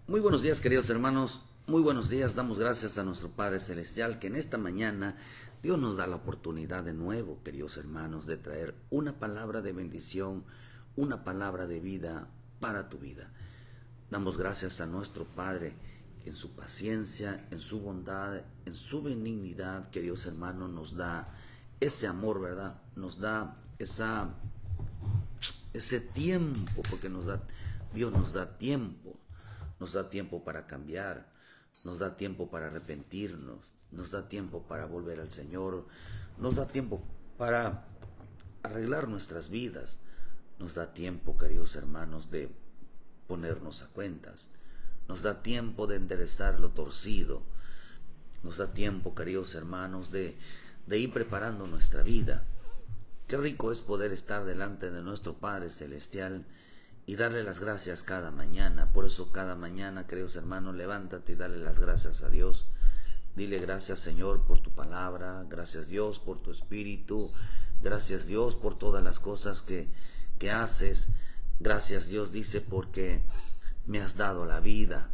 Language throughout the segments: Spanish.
Muy buenos días, queridos hermanos, muy buenos días. Damos gracias a nuestro Padre Celestial que en esta mañana Dios nos da la oportunidad de nuevo, queridos hermanos, de traer una palabra de bendición, una palabra de vida para tu vida. Damos gracias a nuestro Padre en su paciencia, en su bondad, en su benignidad, queridos hermanos, nos da ese amor, ¿verdad? Nos da ese tiempo, porque Dios nos da tiempo. Nos da tiempo para cambiar, nos da tiempo para arrepentirnos, nos da tiempo para volver al Señor, nos da tiempo para arreglar nuestras vidas, nos da tiempo, queridos hermanos, de ponernos a cuentas, nos da tiempo de enderezar lo torcido, nos da tiempo, queridos hermanos, de ir preparando nuestra vida. Qué rico es poder estar delante de nuestro Padre Celestial y darle las gracias cada mañana. Por eso cada mañana, queridos hermanos, levántate y dale las gracias a Dios. Dile gracias, Señor, por tu palabra, gracias Dios por tu espíritu, gracias Dios por todas las cosas que haces, gracias Dios, dice, porque me has dado la vida,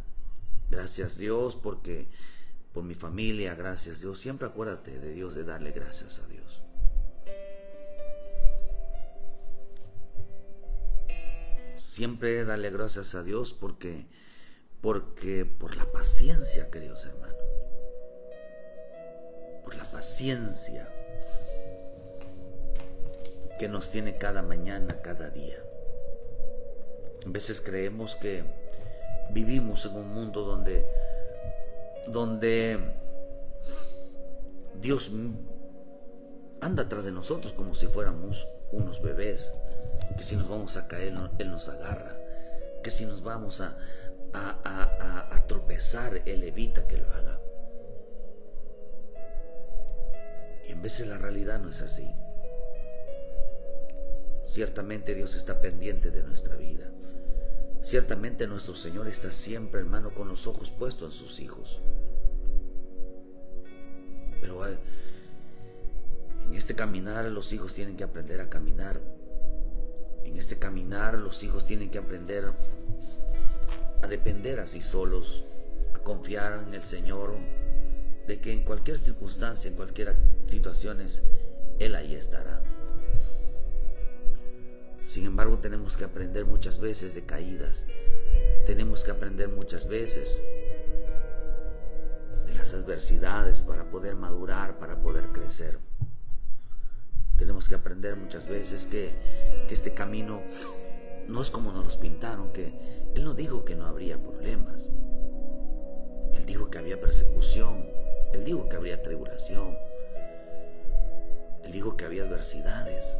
gracias Dios por mi familia, gracias Dios. Siempre acuérdate de Dios, de darle gracias a Dios. Siempre dale gracias a Dios porque por la paciencia, queridos hermanos, por la paciencia que nos tiene cada mañana, cada día. A veces creemos que vivimos en un mundo donde Dios anda atrás de nosotros como si fuéramos unos bebés, que si nos vamos a caer Él nos agarra, que si nos vamos a tropezar Él evita que lo haga. Y en veces la realidad no es así. Ciertamente Dios está pendiente de nuestra vida. Ciertamente nuestro Señor está siempre, hermano, con los ojos puestos en sus hijos. Pero en este caminar los hijos tienen que aprender a caminar. En este caminar los hijos tienen que aprender a depender a sí solos, a confiar en el Señor, de que en cualquier circunstancia, en cualquier situación, Él ahí estará. Sin embargo, tenemos que aprender muchas veces de caídas, tenemos que aprender muchas veces de las adversidades para poder madurar, para poder crecer. Tenemos que aprender muchas veces que este camino no es como nos los pintaron, que Él no dijo que no habría problemas. Él dijo que había persecución, Él dijo que habría tribulación, Él dijo que había adversidades.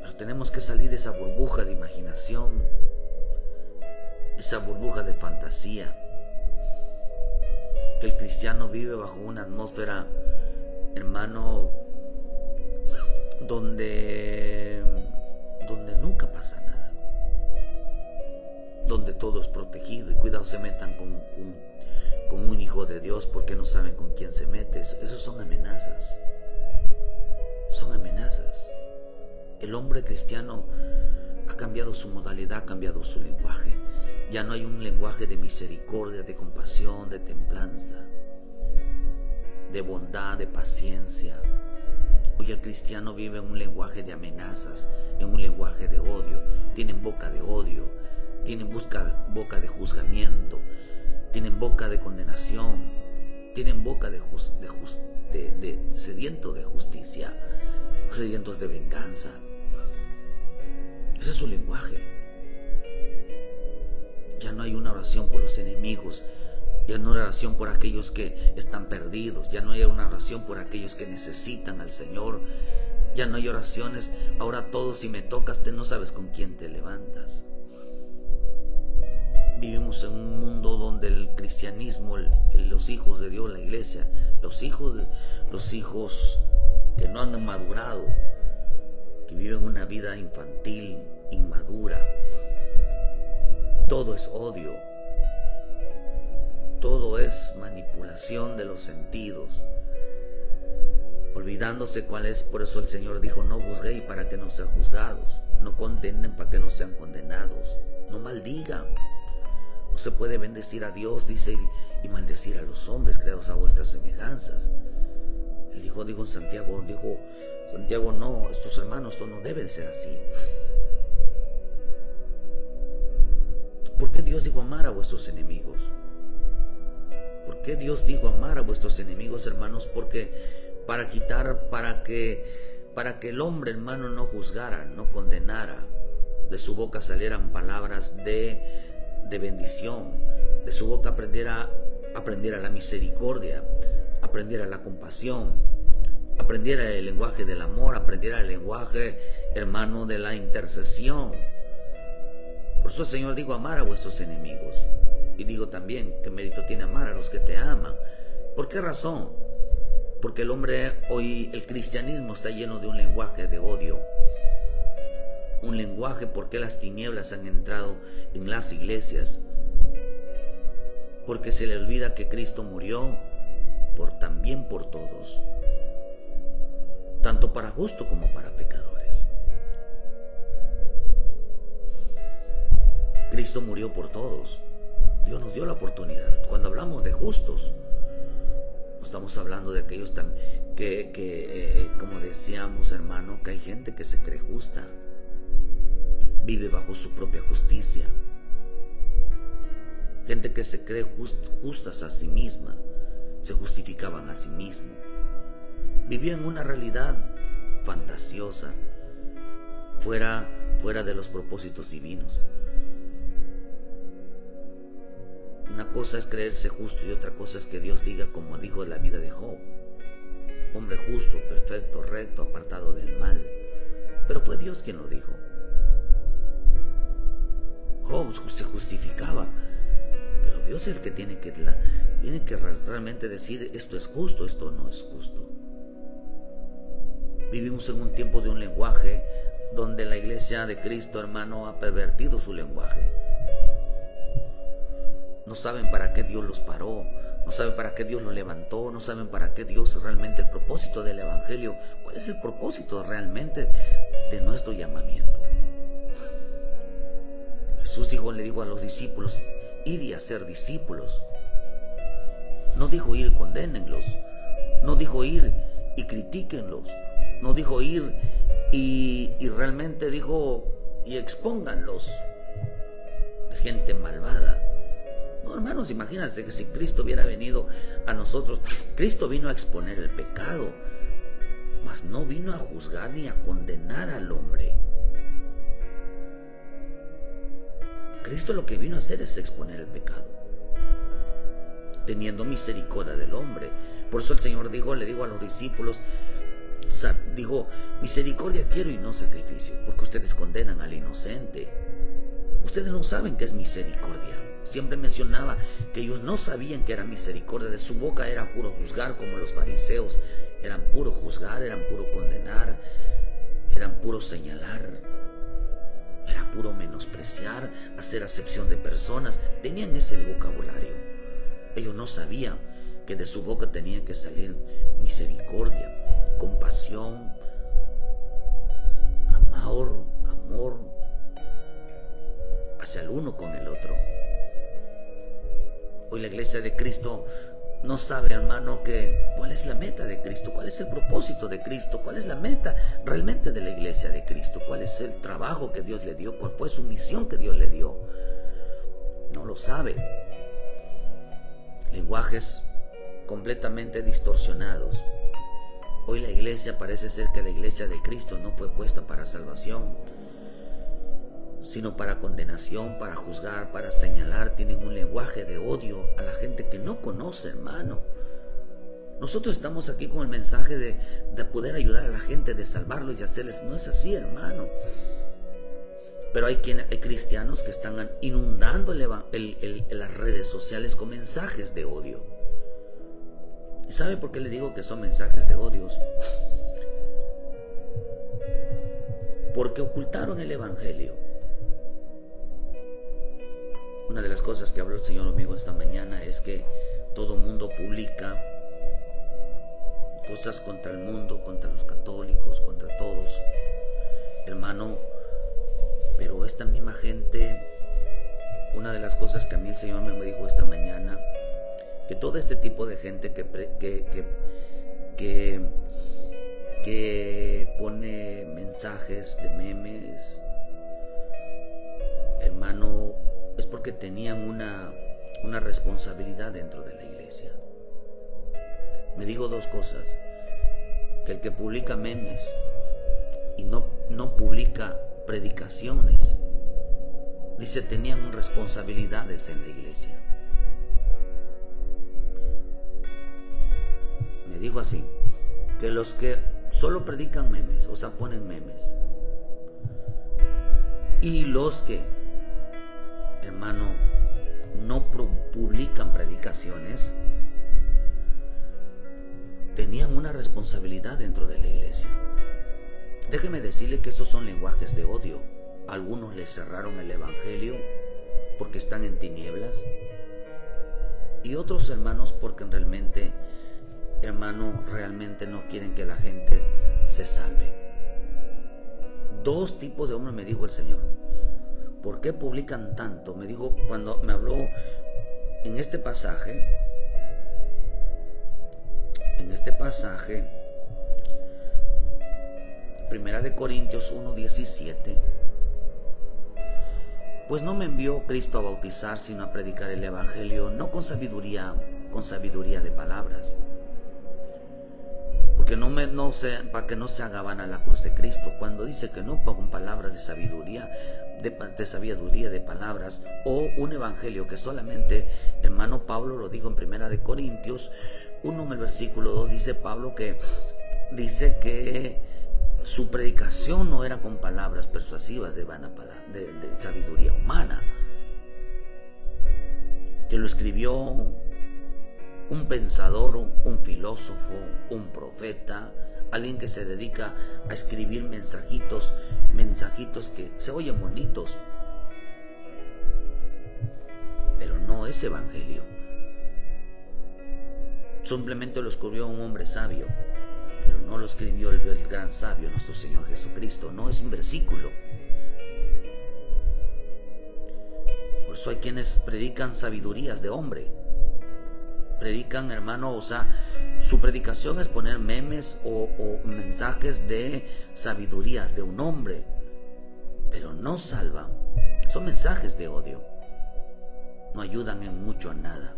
Pero tenemos que salir de esa burbuja de imaginación, esa burbuja de fantasía, que el cristiano vive bajo una atmósfera, hermano, donde nunca pasa nada, donde todo es protegido, y cuidado se metan con un hijo de Dios porque no saben con quién se mete. Esos son amenazas, son amenazas. El hombre cristiano ha cambiado su modalidad, ha cambiado su lenguaje. Ya no hay un lenguaje de misericordia, de compasión, de templanza, de bondad, de paciencia. Hoy el cristiano vive en un lenguaje de amenazas, en un lenguaje de odio. Tienen boca de odio, tienen boca de juzgamiento, tienen boca de condenación, tienen boca de sediento de justicia, sedientos de venganza. Ese es su lenguaje. Ya no hay una oración por los enemigos, ya no hay oración por aquellos que están perdidos, ya no hay una oración por aquellos que necesitan al Señor, ya no hay oraciones. Ahora todo, si me tocas, no sabes con quién te levantas. Vivimos en un mundo donde el cristianismo, los hijos de Dios, la iglesia, los hijos que no han madurado, que viven una vida infantil, inmadura, todo es odio, todo es manipulación de los sentidos, olvidándose cuál es. Por eso el Señor dijo: no juzguéis para que no sean juzgados, no condenen para que no sean condenados, no maldiga. No se puede bendecir a Dios, dice, y maldecir a los hombres creados a vuestras semejanzas. Él dijo Santiago, no, estos hermanos, esto no debe ser así. ¿Por qué Dios dijo amar a vuestros enemigos? ¿Por qué Dios dijo amar a vuestros enemigos, hermanos? Porque para que el hombre, hermano, no juzgara, no condenara, de su boca salieran palabras de bendición, de su boca aprendiera la misericordia, aprendiera la compasión, aprendiera el lenguaje del amor, aprendiera el lenguaje, hermano, de la intercesión. Por eso el Señor dijo amar a vuestros enemigos. Y digo también, ¿qué mérito tiene amar a los que te aman? ¿Por qué razón? Porque el hombre hoy, el cristianismo está lleno de un lenguaje de odio. Un lenguaje porque las tinieblas han entrado en las iglesias. Porque se le olvida que Cristo murió también por todos. Tanto para justo como para pecadores. Cristo murió por todos. Dios nos dio la oportunidad. Cuando hablamos de justos, no estamos hablando de aquellos que como decíamos, hermano, que hay gente que se cree justa, vive bajo su propia justicia, gente que se cree justas a sí misma, se justificaban a sí mismo, vivían una realidad fantasiosa, fuera de los propósitos divinos. Una cosa es creerse justo y otra cosa es que Dios diga, como dijo en la vida de Job, hombre justo, perfecto, recto, apartado del mal. Pero fue Dios quien lo dijo. Job se justificaba, pero Dios es el que tiene que realmente decir, esto es justo, esto no es justo. Vivimos en un tiempo de un lenguaje donde la iglesia de Cristo, hermano, ha pervertido su lenguaje. No saben para qué Dios los paró, no saben para qué Dios los levantó, no saben para qué Dios realmente, el propósito del evangelio. ¿Cuál es el propósito realmente de nuestro llamamiento? Jesús le dijo a los discípulos, id y hacer discípulos. No dijo ir y condénenlos, no dijo ir y critíquenlos, no dijo ir y realmente dijo y expónganlos de gente malvada. No, hermanos, imagínense que si Cristo hubiera venido a nosotros, Cristo vino a exponer el pecado, mas no vino a juzgar ni a condenar al hombre. Cristo lo que vino a hacer es exponer el pecado, teniendo misericordia del hombre. Por eso el Señor le dijo a los discípulos, dijo, misericordia quiero y no sacrificio, porque ustedes condenan al inocente. Ustedes no saben qué es misericordia. Siempre mencionaba que ellos no sabían que era misericordia. De su boca era puro juzgar, como los fariseos. Eran puro juzgar, eran puro condenar, eran puro señalar, era puro menospreciar, hacer acepción de personas. Tenían ese vocabulario. Ellos no sabían que de su boca tenía que salir misericordia, compasión, amor hacia el uno con el otro. Hoy la iglesia de Cristo no sabe, hermano, cuál es la meta de Cristo, cuál es el propósito de Cristo, cuál es la meta realmente de la iglesia de Cristo, cuál es el trabajo que Dios le dio, cuál fue su misión que Dios le dio. No lo sabe. Lenguajes completamente distorsionados. Hoy la iglesia, parece ser que la iglesia de Cristo no fue puesta para salvación, sino para condenación, para juzgar, para señalar. Tienen un lenguaje de odio a la gente que no conoce, hermano. Nosotros estamos aquí con el mensaje de poder ayudar a la gente, de salvarlos y hacerles. No es así, hermano. Pero hay cristianos que están inundando las redes sociales con mensajes de odio. ¿Y sabe por qué le digo que son mensajes de odios? Porque ocultaron el evangelio. Una de las cosas que habló el Señor conmigo esta mañana es que todo mundo publica cosas contra el mundo, contra los católicos, contra todos, hermano. Pero esta misma gente una de las cosas que a mí el Señor me dijo esta mañana, que todo este tipo de gente que pone mensajes de memes, hermano, es porque tenían una responsabilidad dentro de la iglesia. Me dijo dos cosas: que el que publica memes y no publica predicaciones, dice, tenían responsabilidades en la iglesia. Me dijo así, que los que solo predican memes, o sea, ponen memes, y los que, hermano, no publican predicaciones, tenían una responsabilidad dentro de la iglesia. Déjeme decirle que estos son lenguajes de odio. Algunos les cerraron el evangelio porque están en tinieblas, y otros, hermanos, porque realmente, realmente no quieren que la gente se salve. Dos tipos de hombres, me dijo el Señor. ¿Por qué publican tanto? Me dijo cuando me habló en este pasaje, Primera de Corintios 1:17, pues no me envió Cristo a bautizar, sino a predicar el evangelio, no con sabiduría de palabras, porque para que no se haga vana la cruz de Cristo. Cuando dice que no con palabras de sabiduría de palabras, o un evangelio que solamente, hermano, Pablo lo dijo en Primera de Corintios 1, en el versículo 2, dice Pablo que dice que su predicación no era con palabras persuasivas de sabiduría humana, que lo escribió un pensador, un filósofo, un profeta, alguien que se dedica a escribir mensajitos que se oyen bonitos, pero no es evangelio. Simplemente lo escribió un hombre sabio, pero no lo escribió el gran sabio, nuestro Señor Jesucristo. No es un versículo. Por eso hay quienes predican sabidurías de hombre. Predican, hermano, o sea, su predicación es poner memes o mensajes de sabidurías de un hombre, pero no salvan. Son mensajes de odio. No ayudan en mucho a nada.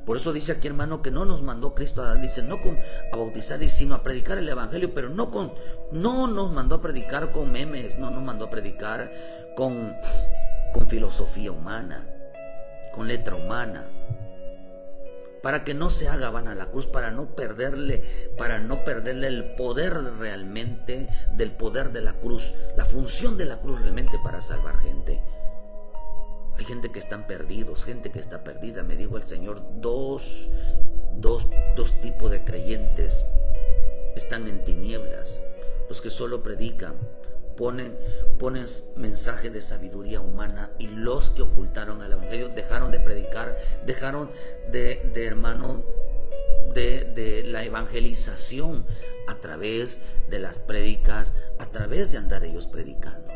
Por eso dice aquí, hermano, que no nos mandó Cristo a bautizar, sino a predicar el evangelio, pero no nos mandó a predicar con memes, no nos mandó a predicar con filosofía humana, con letra humana, para que no se haga vana la cruz, para no perderle el poder realmente, del poder de la cruz, la función de la cruz realmente para salvar gente. Hay gente que están perdidos, gente que está perdida. Me dijo el Señor, dos tipos de creyentes están en tinieblas: los que solo predican, ponen mensaje de sabiduría humana, y los que ocultaron el evangelio, dejaron de predicar, dejaron de la evangelización a través de las prédicas, a través de andar ellos predicando.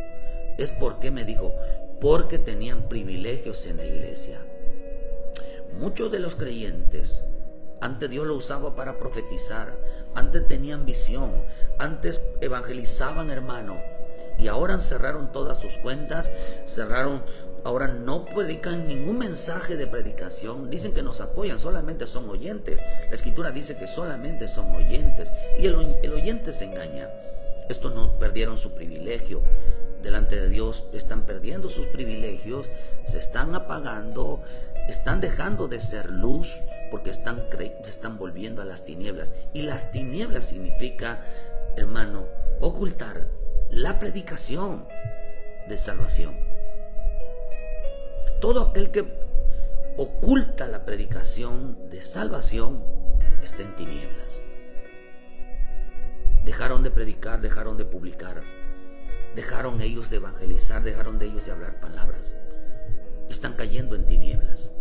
Es porque, me dijo, porque tenían privilegios en la iglesia. Muchos de los creyentes, antes Dios lo usaba para profetizar, antes tenían visión, antes evangelizaban, hermano, y ahora cerraron todas sus cuentas, ahora no predican ningún mensaje de predicación. Dicen que nos apoyan, solamente son oyentes. La Escritura dice que solamente son oyentes, y el oyente se engaña. Estos no perdieron su privilegio. Delante de Dios están perdiendo sus privilegios, se están apagando, están dejando de ser luz, porque se están volviendo a las tinieblas. Y las tinieblas significa, hermano, ocultar la predicación de salvación. Todo aquel que oculta la predicación de salvación está en tinieblas. Dejaron de predicar, dejaron de publicar, dejaron ellos de evangelizar, dejaron de ellos de hablar palabras. Están cayendo en tinieblas.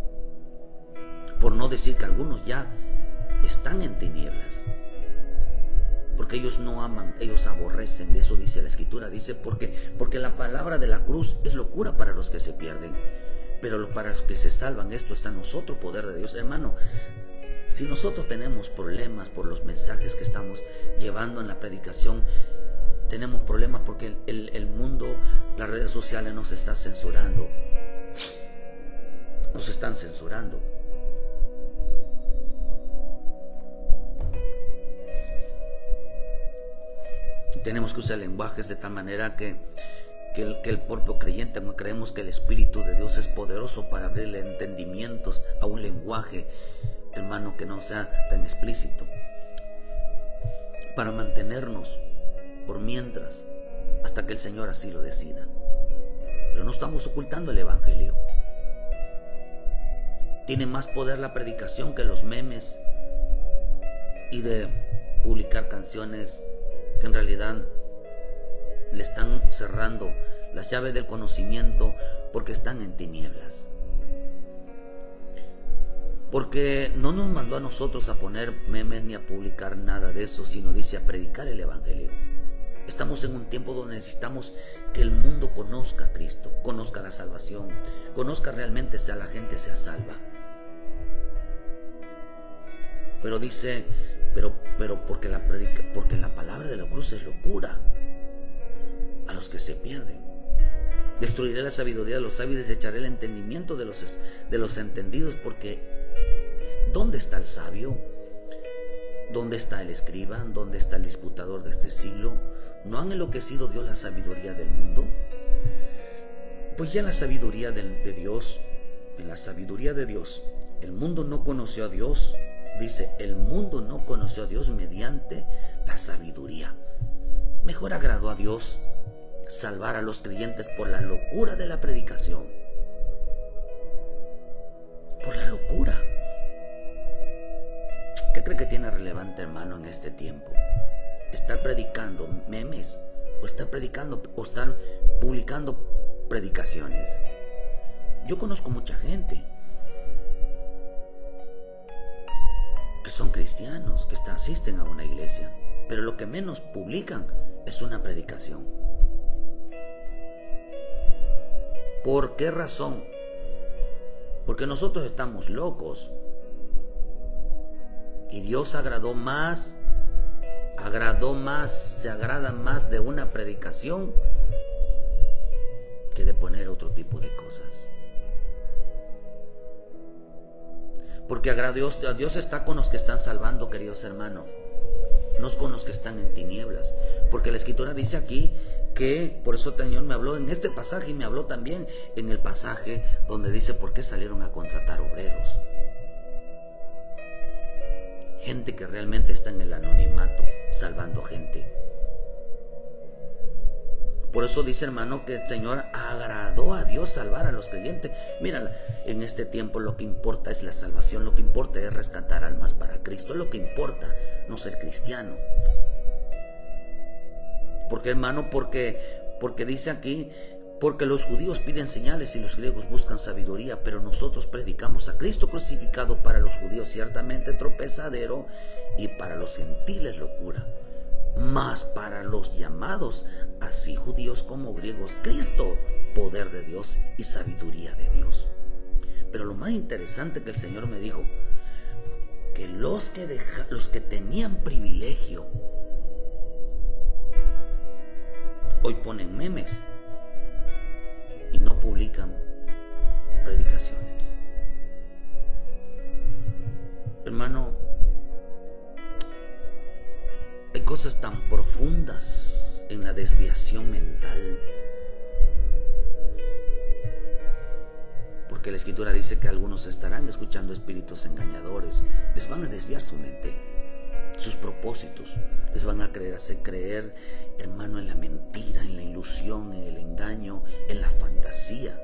Por no decir que algunos ya están en tinieblas. Porque ellos no aman, ellos aborrecen. Eso dice la Escritura. Dice porque la palabra de la cruz es locura para los que se pierden, pero para los que se salvan, esto está en nosotros, poder de Dios. Hermano, si nosotros tenemos problemas por los mensajes que estamos llevando en la predicación, tenemos problemas porque el mundo, las redes sociales nos está censurando. Nos están censurando. Tenemos que usar lenguajes de tal manera que el propio creyente, creemos que el Espíritu de Dios es poderoso para abrirle entendimientos a un lenguaje, hermano, que no sea tan explícito, para mantenernos por mientras, hasta que el Señor así lo decida. Pero no estamos ocultando el Evangelio. Tiene más poder la predicación que los memes y de publicar canciones que en realidad le están cerrando las llaves del conocimiento, porque están en tinieblas. Porque no nos mandó a nosotros a poner memes ni a publicar nada de eso, sino dice a predicar el Evangelio. Estamos en un tiempo donde necesitamos que el mundo conozca a Cristo, conozca la salvación, conozca realmente, sea la gente sea salva. Pero dice, pero porque la palabra de la cruz es locura a los que se pierden. Destruiré la sabiduría de los sabios y desecharé el entendimiento de los entendidos, porque ¿dónde está el sabio? ¿Dónde está el escriba? ¿Dónde está el disputador de este siglo? ¿No han enloquecido Dios la sabiduría del mundo? Pues ya la sabiduría de Dios, en la sabiduría de Dios, el mundo no conoció a Dios. Dice, el mundo no conoció a Dios mediante la sabiduría. Mejor agradó a Dios salvar a los creyentes por la locura de la predicación. Por la locura. ¿Qué cree que tiene relevante, hermano, en este tiempo? ¿Estar predicando memes? ¿O estar predicando o estar publicando predicaciones? Yo conozco mucha gente que son cristianos, que asisten a una iglesia, pero lo que menos publican es una predicación. ¿Por qué razón? Porque nosotros estamos locos y Dios se agrada más de una predicación que de poner otro tipo de cosas. Porque a Dios está con los que están salvando, queridos hermanos, no con los que están en tinieblas. Porque la Escritura dice aquí que, por eso el Señor me habló en este pasaje y me habló también en el pasaje donde dice por qué salieron a contratar obreros. Gente que realmente está en el anonimato, salvando gente. Por eso dice, hermano, que el Señor agradó a Dios salvar a los creyentes. Mira, en este tiempo lo que importa es la salvación, lo que importa es rescatar almas para Cristo, lo que importa, no ser cristiano. ¿Por qué, hermano? Porque dice aquí, porque los judíos piden señales y los griegos buscan sabiduría, pero nosotros predicamos a Cristo crucificado, para los judíos ciertamente tropezadero y para los gentiles locura. Mas para los llamados, así judíos como griegos, Cristo, poder de Dios y sabiduría de Dios. Pero lo más interesante que el Señor me dijo, que los que tenían privilegio, hoy ponen memes y no publican predicaciones. Hermano, hay cosas tan profundas en la desviación mental, porque la Escritura dice que algunos estarán escuchando espíritus engañadores, les van a desviar su mente, sus propósitos, les van a hacer creer, hermano, en la mentira, en la ilusión, en el engaño, en la fantasía.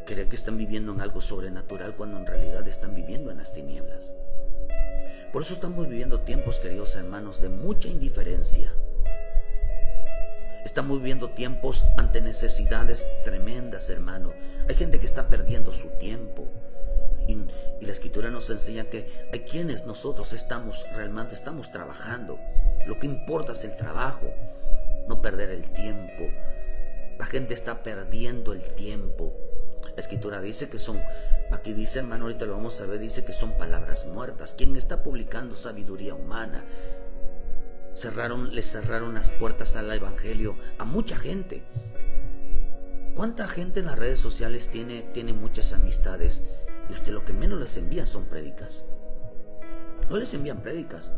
Creer que están viviendo en algo sobrenatural cuando en realidad están viviendo en las tinieblas. Por eso estamos viviendo tiempos, queridos hermanos, de mucha indiferencia. Estamos viviendo tiempos ante necesidades tremendas, hermano. Hay gente que está perdiendo su tiempo. y la Escritura nos enseña que hay quienes nosotros realmente estamos trabajando. Lo que importa es el trabajo, no perder el tiempo. La gente está perdiendo el tiempo. La Escritura dice que son, aquí dice, hermano, ahorita lo vamos a ver, dice que son palabras muertas. ¿Quién está publicando sabiduría humana? Le cerraron las puertas al evangelio a mucha gente. ¿Cuánta gente en las redes sociales tiene muchas amistades? Y usted lo que menos les envía son prédicas. No les envían prédicas.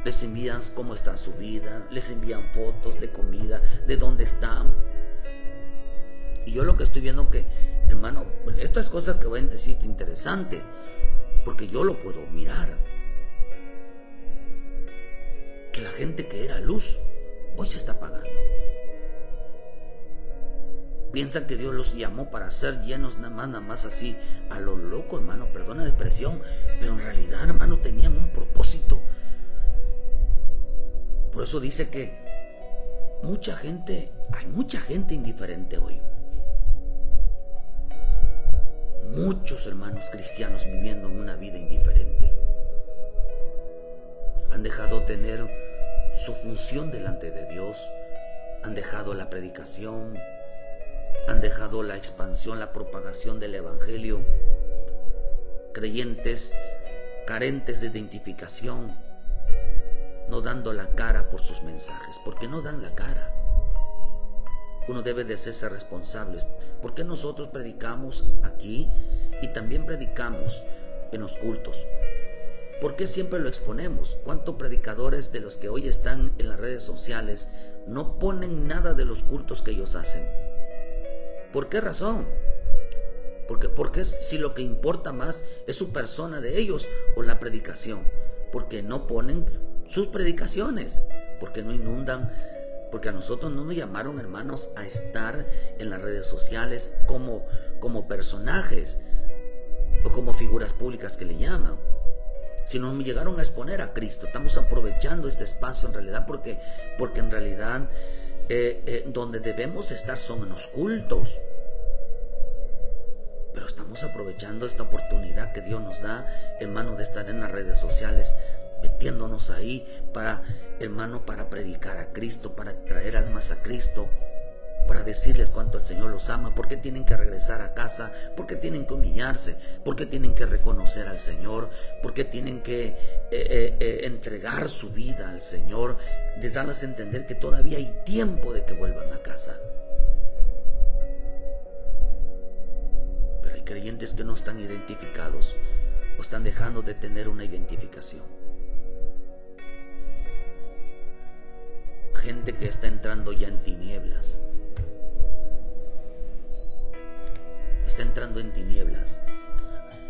Les envían cómo está su vida, les envían fotos de comida, de dónde están. Y yo lo que estoy viendo que, hermano, estas cosas que voy a decir es interesante, porque yo lo puedo mirar. Que la gente que era luz, hoy se está apagando. Piensan que Dios los llamó para ser llenos nada más así, a lo loco, hermano, perdona la expresión, pero en realidad, hermano, tenían un propósito. Por eso dice que hay mucha gente indiferente hoy. Muchos hermanos cristianos viviendo en una vida indiferente. Han dejado tener su función delante de Dios. Han dejado la predicación. Han dejado la expansión, la propagación del evangelio. Creyentes carentes de identificación, no dando la cara por sus mensajes, porque no dan la cara. Uno debe de ser responsable. ¿Por qué nosotros predicamos aquí y también predicamos en los cultos? ¿Por qué siempre lo exponemos? ¿Cuántos predicadores de los que hoy están en las redes sociales no ponen nada de los cultos que ellos hacen? ¿Por qué razón? Porque si lo que importa más es su persona de ellos o la predicación. Porque no ponen sus predicaciones, porque no inundan, porque a nosotros no nos llamaron, hermanos, a estar en las redes sociales como personajes o como figuras públicas que le llaman, sino me llegaron a exponer a Cristo. Estamos aprovechando este espacio en realidad porque en realidad donde debemos estar son en los cultos. Pero estamos aprovechando esta oportunidad que Dios nos da, hermano, de estar en las redes sociales, metiéndonos ahí para predicar a Cristo, para traer almas a Cristo, para decirles cuánto el Señor los ama, por qué tienen que regresar a casa, por qué tienen que humillarse, por qué tienen que reconocer al Señor, por qué tienen que entregar su vida al Señor, de darles a entender que todavía hay tiempo de que vuelvan a casa. Pero hay creyentes que no están identificados o están dejando de tener una identificación. Gente que está entrando ya en tinieblas. Está entrando en tinieblas.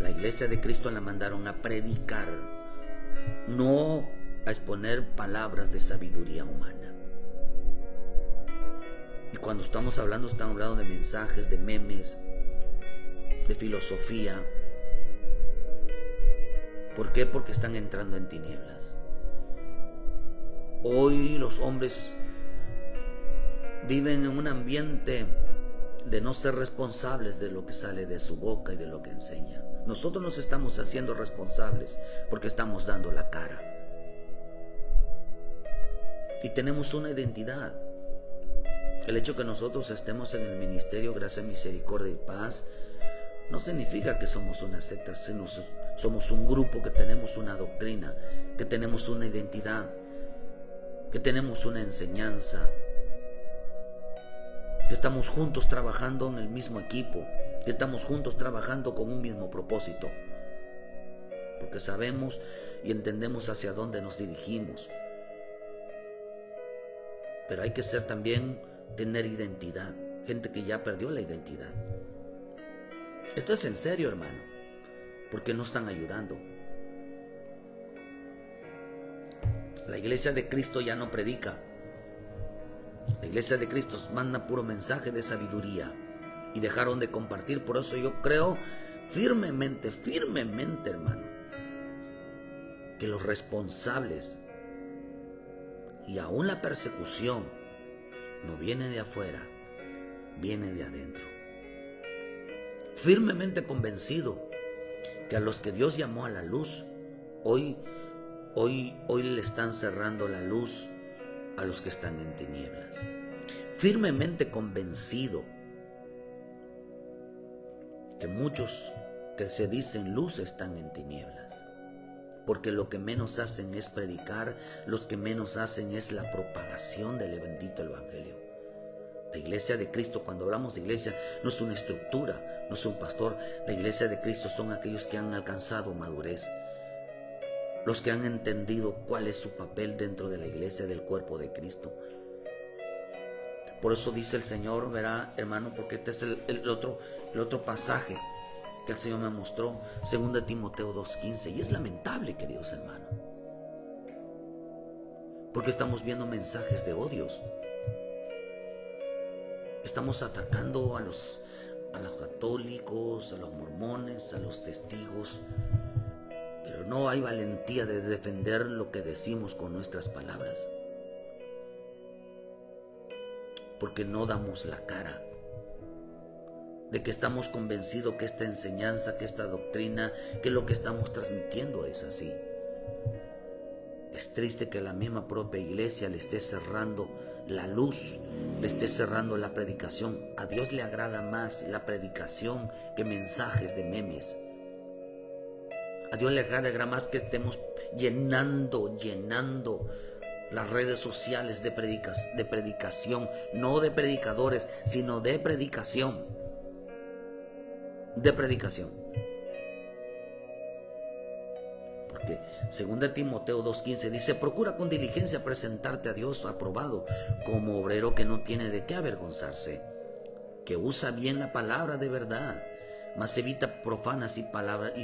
La iglesia de Cristo la mandaron a predicar, no a exponer palabras de sabiduría humana. Y cuando estamos hablando de mensajes, de memes, de filosofía. ¿Por qué? Porque están entrando en tinieblas. Hoy los hombres viven en un ambiente de no ser responsables de lo que sale de su boca y de lo que enseña. Nosotros nos estamos haciendo responsables porque estamos dando la cara. Y tenemos una identidad. El hecho que nosotros estemos en el ministerio Gracia, Misericordia y Paz no significa que somos una secta, sino somos un grupo que tenemos una doctrina, que tenemos una identidad, que tenemos una enseñanza, que estamos juntos trabajando en el mismo equipo, que estamos juntos trabajando con un mismo propósito, porque sabemos y entendemos hacia dónde nos dirigimos. Pero hay que tener identidad, gente que ya perdió la identidad. Esto es en serio, hermano, porque no están ayudando. La iglesia de Cristo ya no predica. La iglesia de Cristo manda puro mensaje de sabiduría y dejaron de compartir. Por eso yo creo firmemente, hermano, que los responsables y aún la persecución no viene de afuera, viene de adentro. Firmemente convencido que a los que Dios llamó a la luz, hoy le están cerrando la luz a los que están en tinieblas. Firmemente convencido que muchos que se dicen luz están en tinieblas, porque lo que menos hacen es predicar, los que menos hacen es la propagación del bendito evangelio. La iglesia de Cristo, cuando hablamos de iglesia, no es una estructura, no es un pastor. La iglesia de Cristo son aquellos que han alcanzado madurez, los que han entendido cuál es su papel dentro de la iglesia del cuerpo de Cristo. Por eso dice el Señor, verá, hermano, porque este es el otro pasaje que el Señor me mostró, 2 Timoteo 2:15, y es lamentable, queridos hermanos, porque estamos viendo mensajes de odios. Estamos atacando a los católicos, a los mormones, a los testigos, pero no hay valentía de defender lo que decimos con nuestras palabras, porque no damos la cara de que estamos convencidos que esta enseñanza, que esta doctrina, que lo que estamos transmitiendo es así. Es triste que la misma propia iglesia le esté cerrando la luz, le esté cerrando la predicación. A Dios le agrada más la predicación que mensajes de memes. A Dios le agrada más que estemos llenando las redes sociales de predicación, no de predicadores, sino de predicación. Porque 2 Timoteo 2:15 dice: procura con diligencia presentarte a Dios aprobado, como obrero que no tiene de qué avergonzarse, que usa bien la palabra de verdad, mas evita profanas y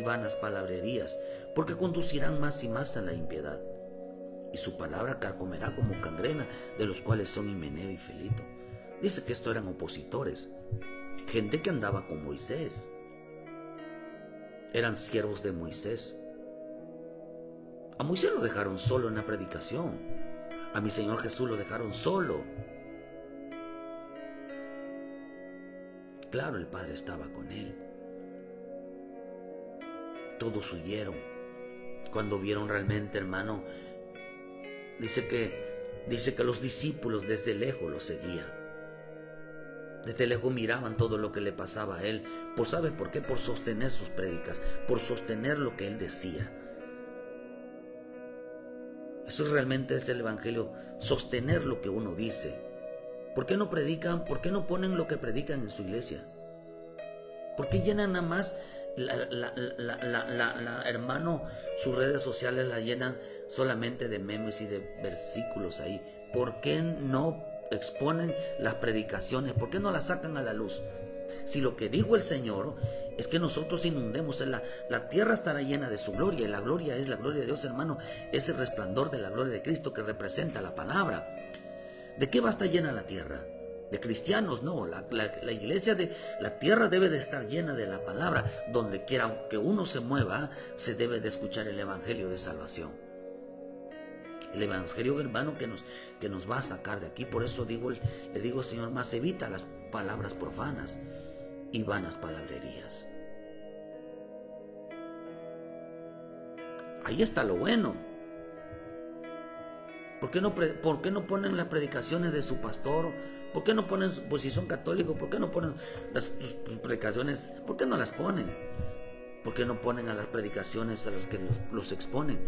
vanas palabrerías, porque conducirán más y más a la impiedad, y su palabra carcomerá como gangrena, de los cuales son Himeneo y Filito. Dice que estos eran opositores, gente que andaba con Moisés, eran siervos de Moisés. A Moisés lo dejaron solo en la predicación, a mi Señor Jesús lo dejaron solo. Claro, el Padre estaba con él. Todos huyeron cuando vieron realmente, hermano. Dice que los discípulos desde lejos lo seguían. Desde lejos miraban todo lo que le pasaba a él. ¿Sabe por qué? Por sostener sus prédicas, por sostener lo que él decía. Eso realmente es el evangelio, sostener lo que uno dice. ¿Por qué no predican? ¿Por qué no ponen lo que predican en su iglesia? ¿Por qué llenan nada más hermano, sus redes sociales la llenan solamente de memes y de versículos ahí? ¿Por qué no exponen las predicaciones? ¿Por qué no las sacan a la luz? Si lo que dijo el Señor es que nosotros inundemos, la tierra estará llena de su gloria, y la gloria es la gloria de Dios, hermano, es el resplandor de la gloria de Cristo que representa la palabra. ¿De qué va a estar llena la tierra? ¿De cristianos? No, la iglesia de la tierra debe de estar llena de la palabra. Donde quiera que uno se mueva, se debe de escuchar el evangelio de salvación. El evangelio, hermano, que nos va a sacar de aquí. Por eso le digo, Señor, más evita las palabras profanas y vanas palabrerías. Ahí está lo bueno. ¿Por qué no ponen las predicaciones de su pastor? ¿Por qué no ponen, pues si son católicos, por qué no ponen las predicaciones? ¿Por qué no las ponen? ¿Por qué no ponen a las predicaciones a los que los exponen?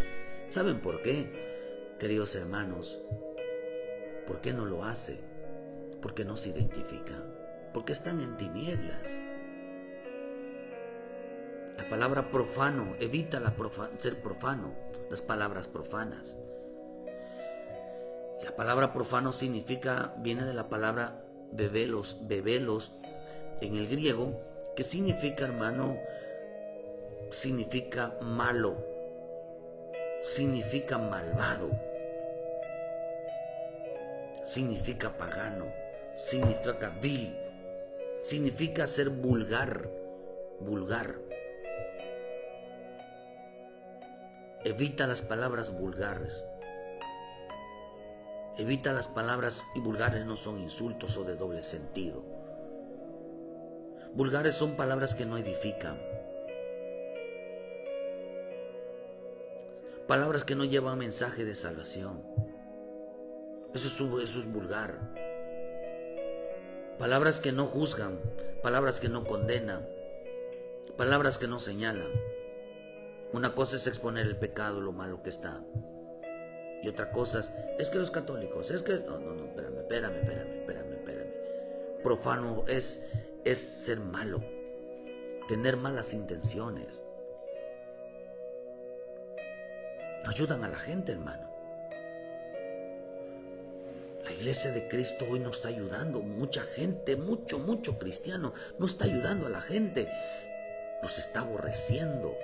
¿Saben por qué, queridos hermanos? ¿Por qué no lo hace? Porque no se identifica. Porque están en tinieblas. La palabra profano, evita ser profano, las palabras profanas. La palabra profano viene de la palabra bebelos en el griego, que significa, hermano, significa malo, significa malvado, significa pagano, significa vil, significa ser vulgar. Evita las palabras vulgares. Evita las palabras, y vulgares no son insultos o de doble sentido. Vulgares son palabras que no edifican. palabras que no llevan mensaje de salvación. Eso es vulgar. Palabras que no juzgan, palabras que no condenan, palabras que no señalan. Una cosa es exponer el pecado, lo malo que está. Y otra cosa es que los católicos, es que... No, espérame. Profano es ser malo, tener malas intenciones. No ayudan a la gente, hermano. La iglesia de Cristo hoy no está ayudando. Mucha gente, mucho cristiano no está ayudando a la gente. Los está aborreciendo,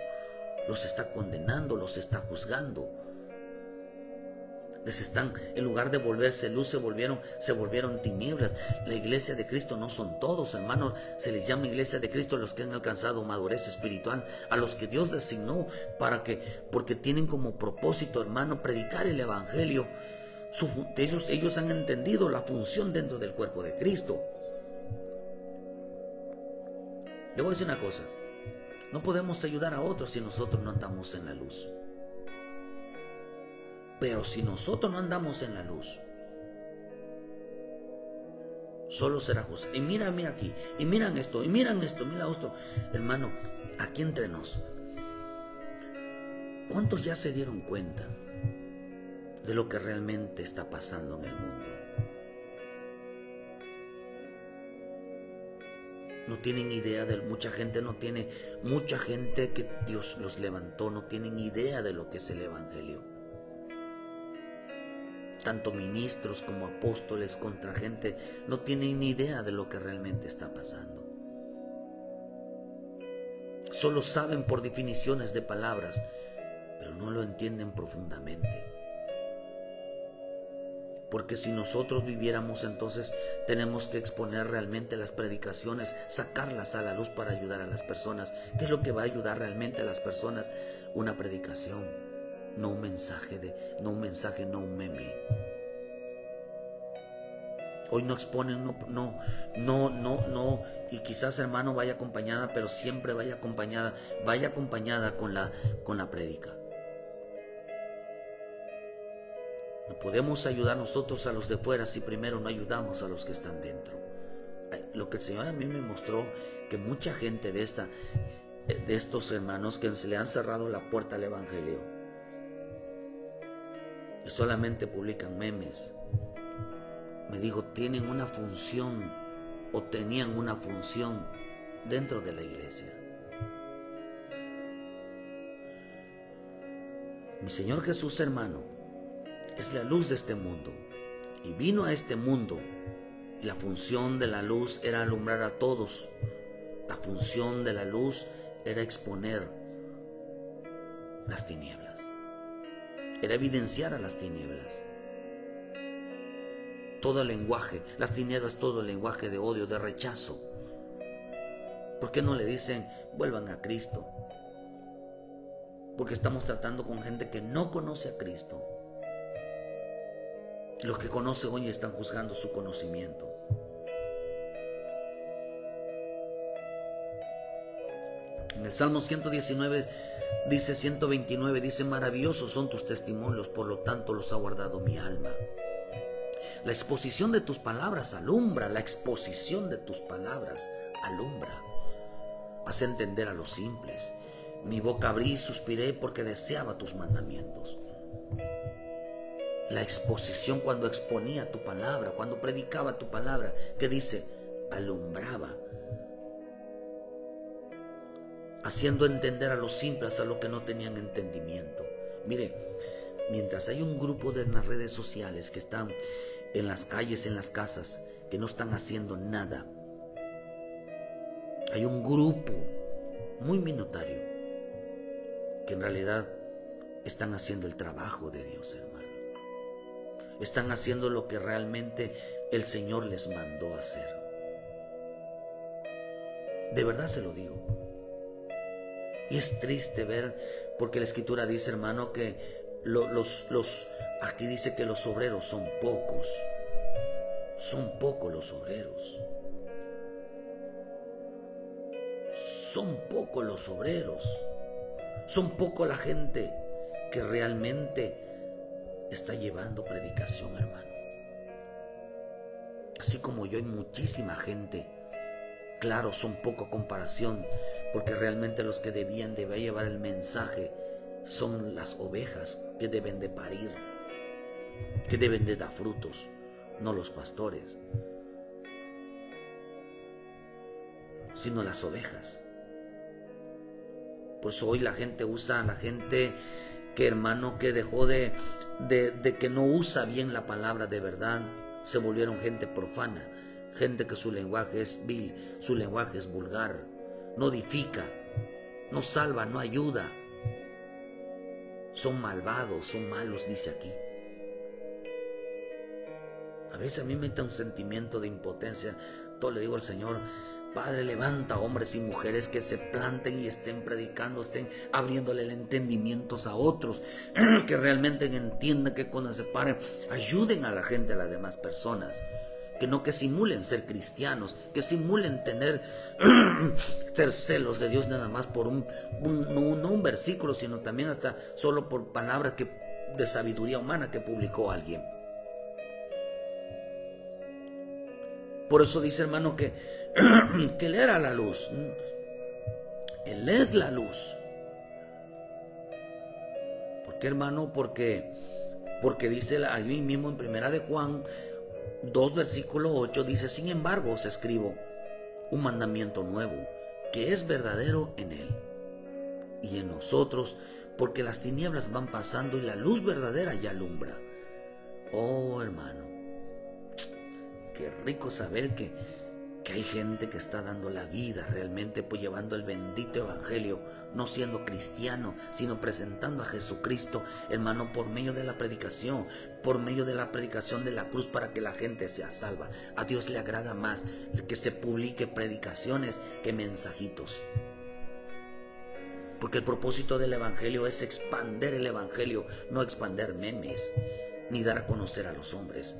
los está condenando, los está juzgando. En lugar de volverse luz, se volvieron tinieblas. La iglesia de Cristo no son todos, hermanos. Se les llama iglesia de Cristo a los que han alcanzado madurez espiritual, a los que Dios designó porque tienen como propósito, hermano, predicar el evangelio. Ellos han entendido la función dentro del cuerpo de Cristo. Le voy a decir una cosa: no podemos ayudar a otros si nosotros no andamos en la luz. Pero si nosotros no andamos en la luz, solo será juzgado. Y mira aquí, y miran esto, mira esto. Hermano, aquí entre nos, ¿cuántos ya se dieron cuenta de lo que realmente está pasando en el mundo? No tienen idea mucha gente que Dios los levantó, no tienen idea de lo que es el evangelio. Tanto ministros como apóstoles contra gente no tienen ni idea de lo que realmente está pasando. Solo saben por definiciones de palabras, pero no lo entienden profundamente. Porque si nosotros viviéramos, entonces tenemos que exponer realmente las predicaciones, sacarlas a la luz para ayudar a las personas. ¿Qué es lo que va a ayudar realmente a las personas? Una predicación, no un mensaje, no un meme. Hoy no exponen, no, y quizás, hermano, vaya acompañada, pero siempre vaya acompañada con la prédica. No podemos ayudar nosotros a los de fuera si primero no ayudamos a los que están dentro. Lo que el Señor a mí me mostró, que mucha gente de estos hermanos que se le han cerrado la puerta al evangelio y solamente publican memes, me dijo, tienen una función o tenían una función dentro de la iglesia. Mi Señor Jesús, hermano, es la luz de este mundo y vino a este mundo, y la función de la luz era alumbrar a todos. La función de la luz era exponer las tinieblas, era evidenciar a las tinieblas. Todo el lenguaje, las tinieblas, todo el lenguaje de odio, de rechazo. ¿Por qué no le dicen vuelvan a Cristo? Porque estamos tratando con gente que no conoce a Cristo. Los que conocen hoy están juzgando su conocimiento. En el Salmo 119 dice, 129 dice, maravillosos son tus testimonios, por lo tanto los ha guardado mi alma. La exposición de tus palabras alumbra, la exposición de tus palabras alumbra. Hace entender a los simples. Mi boca abrí y suspiré porque deseaba tus mandamientos. La exposición, cuando exponía tu palabra, cuando predicaba tu palabra, ¿qué dice? Alumbraba, haciendo entender a los simples, a los que no tenían entendimiento. Mire, mientras hay un grupo en las redes sociales que están en las calles, en las casas, que no están haciendo nada, hay un grupo muy minoritario que en realidad están haciendo el trabajo de Dios, hermano. Están haciendo lo que realmente el Señor les mandó hacer. De verdad se lo digo. Y es triste ver, porque la Escritura dice, hermano, que aquí dice que los obreros son pocos. Son pocos los obreros. Son pocos los obreros. Son poco la gente que realmente está llevando predicación, hermano. Así como yo, hay muchísima gente. Claro, son poco comparación, porque realmente los que debían llevar el mensaje son las ovejas que deben de parir, que deben de dar frutos, no los pastores, sino las ovejas. Pues hoy la gente usa, la gente que, hermano, que dejó de que no usa bien la palabra de verdad, se volvieron gente profana, gente que su lenguaje es vil, su lenguaje es vulgar, no edifica, no salva, no ayuda. Son malvados, son malos, dice aquí. A veces a mí me entra un sentimiento de impotencia. Todo le digo al Señor: Padre, levanta hombres y mujeres que se planten y estén predicando, estén abriéndole el entendimiento a otros, que realmente entiendan, que cuando se paren ayuden a la gente, a las demás personas, que no que simulen ser cristianos, que simulen tener celos de Dios nada más por no un versículo, sino también hasta solo por palabras de sabiduría humana que publicó alguien. Por eso dice, hermano, que Él era la luz. Él es la luz. ¿Por qué, hermano? Porque dice ahí mismo en Primera de Juan 2, versículo 8, dice: sin embargo, os escribo un mandamiento nuevo, que es verdadero en Él y en nosotros, porque las tinieblas van pasando y la luz verdadera ya alumbra. Oh, hermano, qué rico saber que hay gente que está dando la vida realmente, pues llevando el bendito evangelio, no siendo cristiano, sino presentando a Jesucristo, hermano, por medio de la predicación, de la cruz, para que la gente sea salva. A Dios le agrada más que se publique predicaciones que mensajitos, porque el propósito del evangelio es expander el evangelio, no expander memes, ni dar a conocer a los hombres,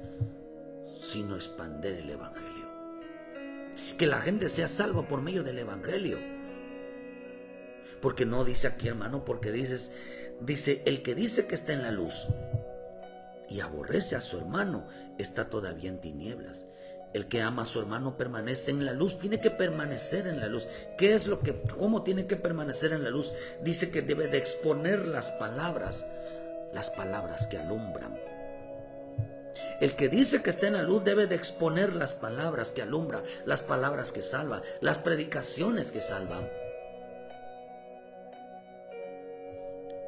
sino expander el evangelio. Que la gente sea salva por medio del evangelio. Porque no dice aquí, hermano, porque dice, el que dice que está en la luz y aborrece a su hermano está todavía en tinieblas. El que ama a su hermano permanece en la luz, tiene que permanecer en la luz. ¿Cómo tiene que permanecer en la luz? Dice que debe de exponer las palabras que alumbran. El que dice que está en la luz debe de exponer las palabras que alumbran, las palabras que salvan, las predicaciones que salvan.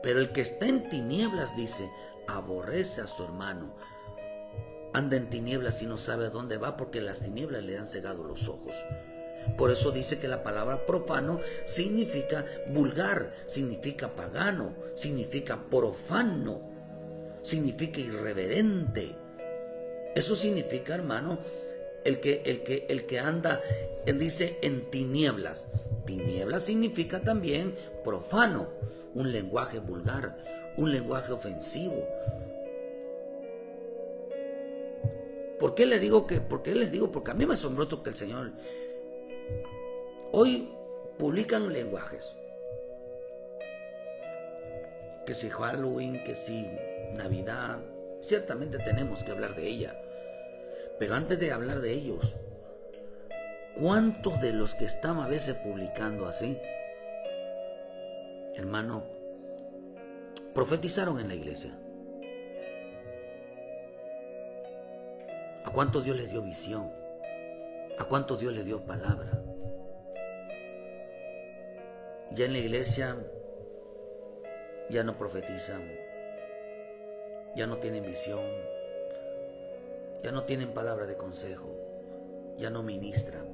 Pero el que está en tinieblas, dice, aborrece a su hermano. Anda en tinieblas y no sabe a dónde va, porque las tinieblas le han cegado los ojos. Por eso dice que la palabra profano significa vulgar, significa pagano, significa profano, significa irreverente. Eso significa, hermano, el que anda, él dice, en tinieblas. Tinieblas significa también profano, un lenguaje vulgar, un lenguaje ofensivo. ¿Por qué les digo? Porque a mí me asombró que el Señor hoy publican lenguajes. Que si Halloween, que si Navidad, ciertamente tenemos que hablar de ella. Pero antes de hablar de ellos, ¿cuántos de los que están a veces publicando así, hermano, profetizaron en la iglesia? ¿A cuántos Dios les dio visión? ¿A cuántos Dios les dio palabra? Ya en la iglesia ya no profetizan, ya no tienen visión, ya no tienen palabra de consejo, ya no ministran,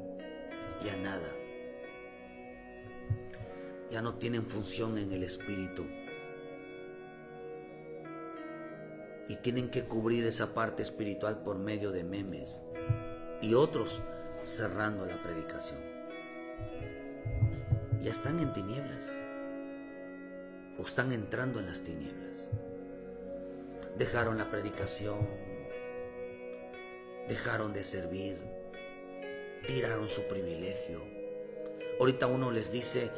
ya nada, ya no tienen función en el espíritu, y tienen que cubrir esa parte espiritual por medio de memes, y otros cerrando la predicación. Ya están en tinieblas, o están entrando en las tinieblas. Dejaron la predicación, dejaron de servir, tiraron su privilegio. Ahorita uno les dice: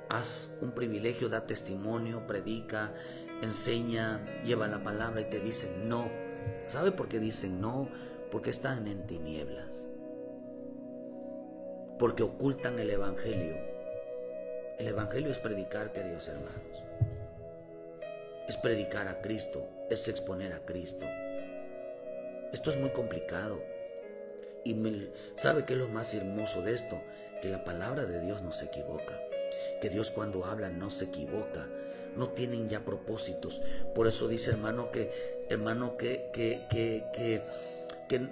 haz un privilegio, da testimonio, predica, enseña, lleva la palabra y te dicen no. ¿Sabe por qué dicen no? Porque están en tinieblas. Porque ocultan el Evangelio. El Evangelio es predicar, queridos hermanos. Es predicar a Cristo, es exponer a Cristo. Esto es muy complicado. Y ¿sabe qué es lo más hermoso de esto? Que la palabra de Dios no se equivoca. Que Dios cuando habla no se equivoca. No tienen ya propósitos. Por eso dice, hermano, que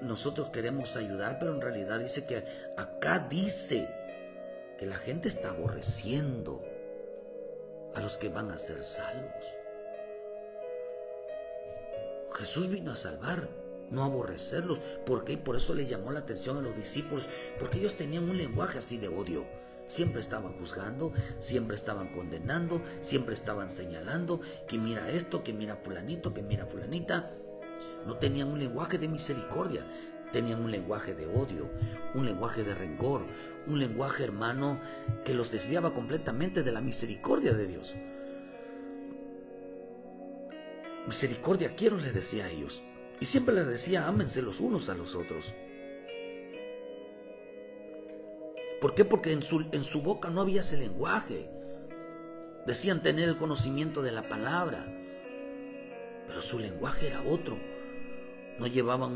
nosotros queremos ayudar, pero en realidad dice que acá dice que la gente está aborreciendo a los que van a ser salvos. Jesús vino a salvar, no a aborrecerlos. ¿Por qué? Y por eso le llamó la atención a los discípulos, porque ellos tenían un lenguaje así de odio. Siempre estaban juzgando, siempre estaban condenando, siempre estaban señalando que mira esto, que mira fulanito, que mira fulanita. No tenían un lenguaje de misericordia, tenían un lenguaje de odio, un lenguaje de rencor, un lenguaje, hermano, que los desviaba completamente de la misericordia de Dios. Misericordia quiero, les decía a ellos. Y siempre les decía, ámense los unos a los otros. ¿Por qué? Porque en su boca no había ese lenguaje. Decían tener el conocimiento de la palabra, pero su lenguaje era otro. No llevaban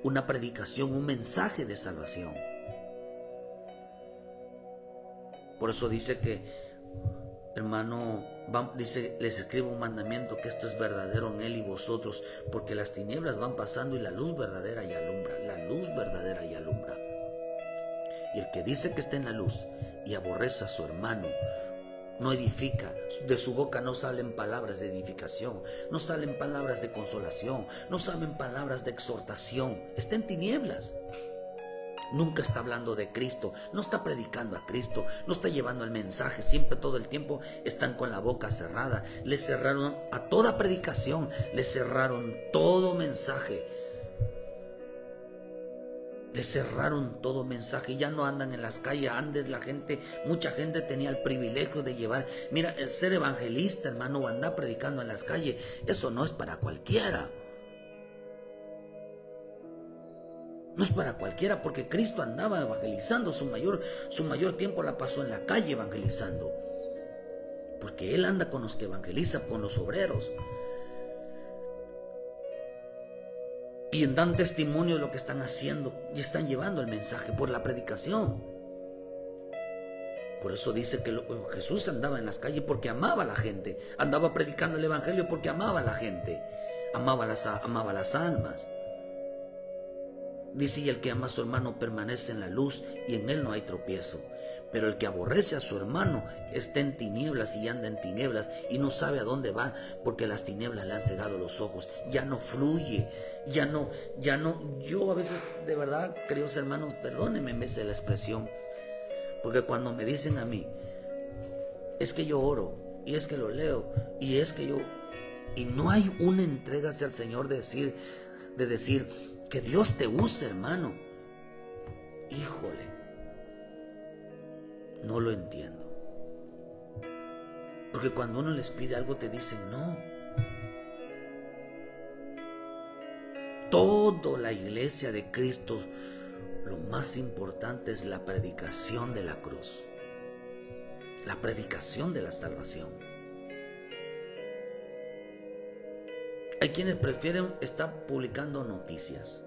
una predicación, un mensaje de salvación. Por eso dice que, hermano, dice, les escribo un mandamiento, que esto es verdadero en él y vosotros, porque las tinieblas van pasando y la luz verdadera y alumbra. La luz verdadera y alumbra. Y el que dice que está en la luz y aborrece a su hermano, no edifica. De su boca no salen palabras de edificación, no salen palabras de consolación, no salen palabras de exhortación. Está en tinieblas. Nunca está hablando de Cristo, no está predicando a Cristo, no está llevando el mensaje. Siempre, todo el tiempo están con la boca cerrada. Les cerraron a toda predicación, les cerraron todo mensaje. Les cerraron todo mensaje. Ya no andan en las calles. Antes mucha gente tenía el privilegio de llevar. Mira, el ser evangelista, hermano, o andar predicando en las calles, eso no es para cualquiera. No es para cualquiera, porque Cristo andaba evangelizando. Su mayor tiempo la pasó en la calle evangelizando. Porque Él anda con los que evangelizan, con los obreros. Y dan testimonio de lo que están haciendo y están llevando el mensaje por la predicación. Por eso dice que Jesús andaba en las calles porque amaba a la gente. Andaba predicando el evangelio porque amaba a la gente. Amaba las almas. Dice, y el que ama a su hermano permanece en la luz y en él no hay tropiezo. Pero el que aborrece a su hermano está en tinieblas y anda en tinieblas y no sabe a dónde va, porque las tinieblas le han cegado los ojos. Ya no fluye, ya no. Yo a veces, de verdad, queridos hermanos, perdónenme en vez de la expresión, porque cuando me dicen a mí, es que yo oro, y es que lo leo, y es que y no hay una entrega hacia el Señor de decir que Dios te use, hermano. Híjole, no lo entiendo. Porque cuando uno les pide algo te dicen no. Toda la iglesia de Cristo, lo más importante es la predicación de la cruz, la predicación de la salvación. Hay quienes prefieren estar publicando noticias,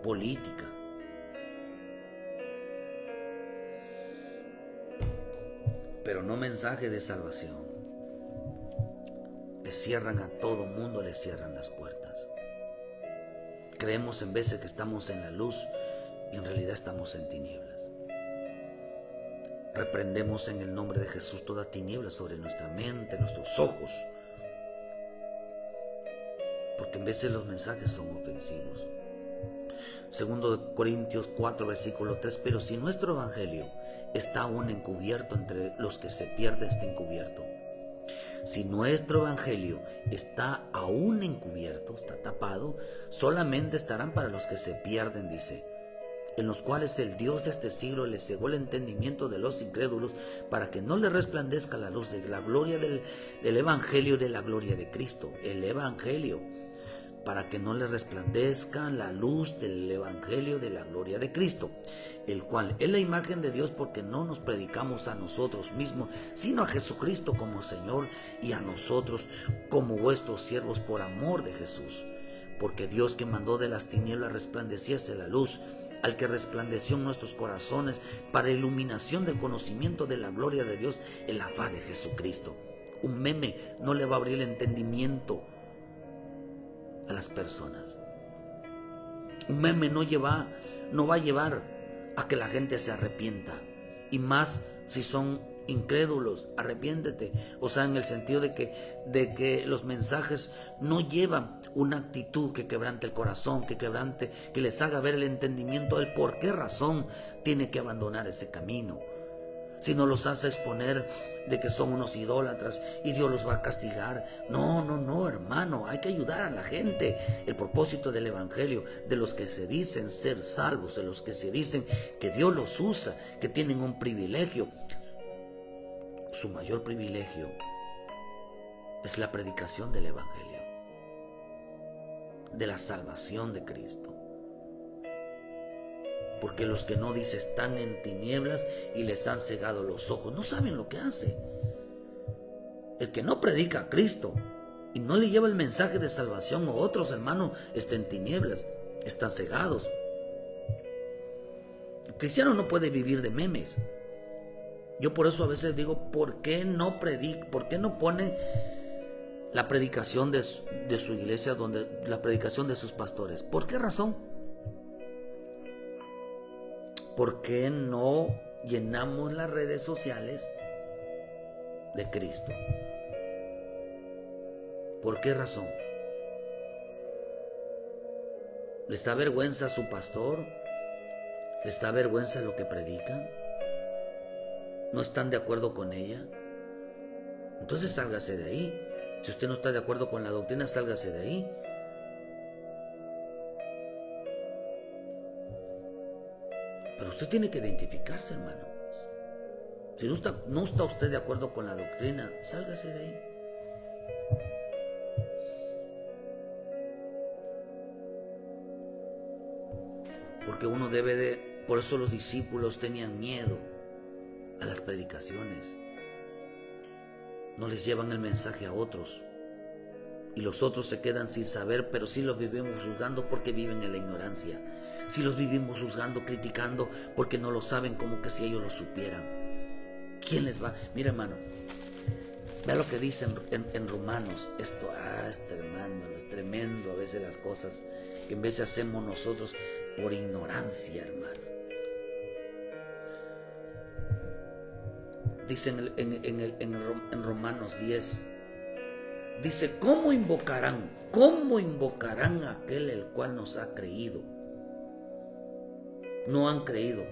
política, pero no mensaje de salvación. Le cierran a todo mundo, le cierran las puertas. Creemos en veces que estamos en la luz y en realidad estamos en tinieblas. Reprendemos en el nombre de Jesús toda tiniebla sobre nuestra mente, nuestros ojos, porque en veces los mensajes son ofensivos. Segundo de Corintios 4, versículo 3, pero si nuestro evangelio está aún encubierto, entre los que se pierden está encubierto. Si nuestro evangelio está aún encubierto, está tapado, solamente estarán para los que se pierden, dice. en los cuales el Dios de este siglo les cegó el entendimiento de los incrédulos, para que no les resplandezca la luz de la gloria del Evangelio de la gloria de Cristo. El Evangelio, para que no les resplandezca la luz del Evangelio de la gloria de Cristo, el cual es la imagen de Dios, porque no nos predicamos a nosotros mismos, sino a Jesucristo como Señor, y a nosotros como vuestros siervos por amor de Jesús. Porque Dios, que mandó de las tinieblas resplandeciese la luz, al que resplandeció en nuestros corazones para iluminación del conocimiento de la gloria de Dios en la faz de Jesucristo. Un meme no le va a abrir el entendimiento a las personas. Un meme no va a llevar a que la gente se arrepienta, y más si son incrédulos. Arrepiéntete, o sea, en el sentido de que los mensajes no llevan una actitud que quebrante el corazón, que les haga ver el entendimiento del por qué razón tiene que abandonar ese camino. Si no los hace exponer de que son unos idólatras y Dios los va a castigar. No, hermano, hay que ayudar a la gente. El propósito del Evangelio, de los que se dicen ser salvos, de los que se dicen que Dios los usa, que tienen un privilegio. Su mayor privilegio es la predicación del Evangelio, de la salvación de Cristo. Porque los que no, dice, están en tinieblas y les han cegado los ojos. No saben lo que hace. El que no predica a Cristo y no le lleva el mensaje de salvación a otros hermanos, está en tinieblas, están cegados. El cristiano no puede vivir de memes. Yo por eso a veces digo, ¿por qué no pone la predicación de su iglesia, la predicación de sus pastores? ¿Por qué razón? ¿Por qué no llenamos las redes sociales de Cristo? ¿Por qué razón? ¿Les da vergüenza a su pastor? ¿Les da vergüenza lo que predican? ¿No están de acuerdo con ella? Entonces sálgase de ahí. Si usted no está de acuerdo con la doctrina, sálgase de ahí. Pero usted tiene que identificarse, hermano. Si no está usted de acuerdo con la doctrina, sálgase de ahí. Porque uno por eso los discípulos tenían miedo a las predicaciones. No les llevan el mensaje a otros. Y los otros se quedan sin saber, pero sí los vivimos juzgando porque viven en la ignorancia. Sí los vivimos juzgando, criticando, porque no lo saben, como que si ellos lo supieran. ¿Quién les va? Mira, hermano, vea lo que dice en Romanos. Este hermano, es tremendo a veces las cosas que en vez de hacemos nosotros por ignorancia, hermano. Dice en Romanos 10, dice, ¿cómo invocarán a aquel el cual nos ha creído? No han creído.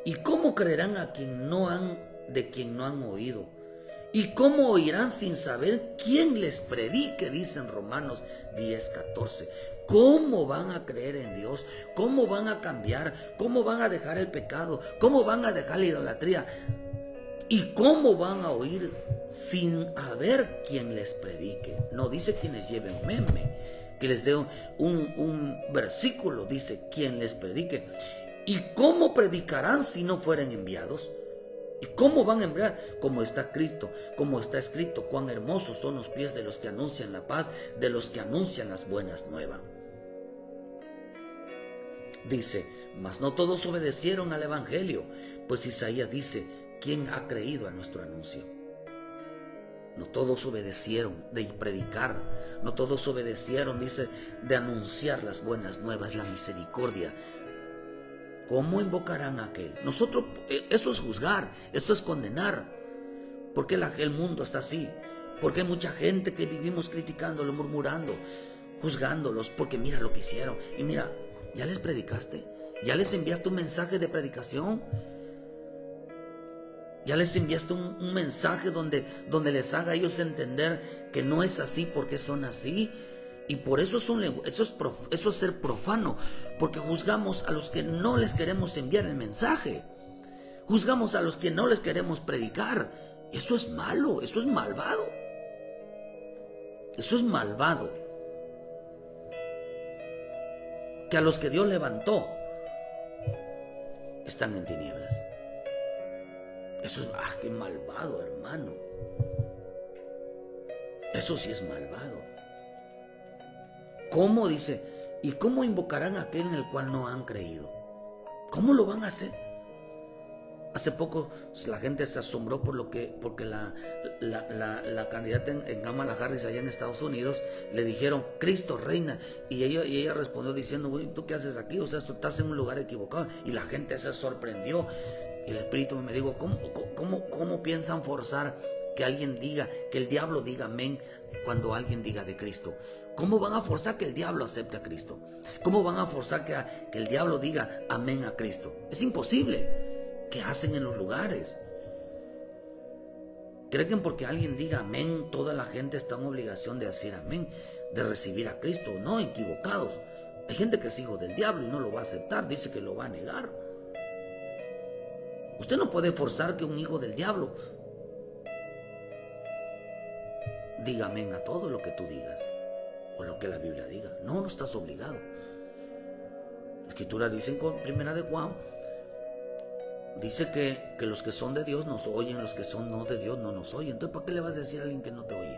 ¿Y cómo creerán de quien no han oído? ¿Y cómo oirán sin saber quién les predique? Dice en Romanos 10:14. ¿Cómo van a creer en Dios? ¿Cómo van a cambiar? ¿Cómo van a dejar el pecado? ¿Cómo van a dejar la idolatría? ¿Y cómo van a oír sin haber quien les predique? No dice quienes lleven meme, que les dé un versículo, dice quien les predique. ¿Y cómo predicarán si no fueren enviados? ¿Y cómo van a enviar? Como está escrito, cuán hermosos son los pies de los que anuncian la paz, de los que anuncian las buenas nuevas. Dice, mas no todos obedecieron al evangelio, pues Isaías dice, ¿quién ha creído a nuestro anuncio? No todos obedecieron de predicar, no todos obedecieron, dice, de anunciar las buenas nuevas, la misericordia. ¿Cómo invocarán a aquel? Nosotros, eso es juzgar, eso es condenar. ¿Por qué el mundo está así? Porque hay mucha gente que vivimos criticándolo, murmurando, juzgándolos, porque mira lo que hicieron. Y mira, ¿ya les predicaste? ¿Ya les enviaste un mensaje de predicación? ¿Ya les enviaste un mensaje donde les haga a ellos entender que no es así porque son así? Y por eso eso es ser profano, porque juzgamos a los que no les queremos enviar el mensaje. Juzgamos a los que no les queremos predicar. Eso es malo, eso es malvado. Eso es malvado. Que a los que Dios levantó están en tinieblas. Eso es, qué malvado, hermano. Eso sí es malvado. ¿Cómo dice? ¿Y cómo invocarán a aquel en el cual no han creído? ¿Cómo lo van a hacer? Hace poco la gente se asombró porque la candidata en Kamala Harris allá en Estados Unidos le dijeron, Cristo reina, y ella respondió diciendo, güey, ¿tú qué haces aquí? O sea, tú estás en un lugar equivocado. Y la gente se sorprendió. Y el Espíritu me dijo, ¿cómo piensan forzar que alguien diga, que el diablo diga amén cuando alguien diga de Cristo? ¿Cómo van a forzar que el diablo acepte a Cristo? ¿Cómo van a forzar que el diablo diga amén a Cristo? Es imposible. ¿Qué hacen en los lugares? ¿Creen que porque alguien diga amén, toda la gente está en obligación de decir amén, de recibir a Cristo? No, equivocados. Hay gente que es hijo del diablo y no lo va a aceptar, dice que lo va a negar. Usted no puede forzar que un hijo del diablo diga amén a todo lo que tú digas o lo que la Biblia diga. No estás obligado. La Escritura dice en Primera de Juan, dice que los que son de Dios nos oyen, los que son no de Dios no nos oyen. Entonces, ¿para qué le vas a decir a alguien que no te oye?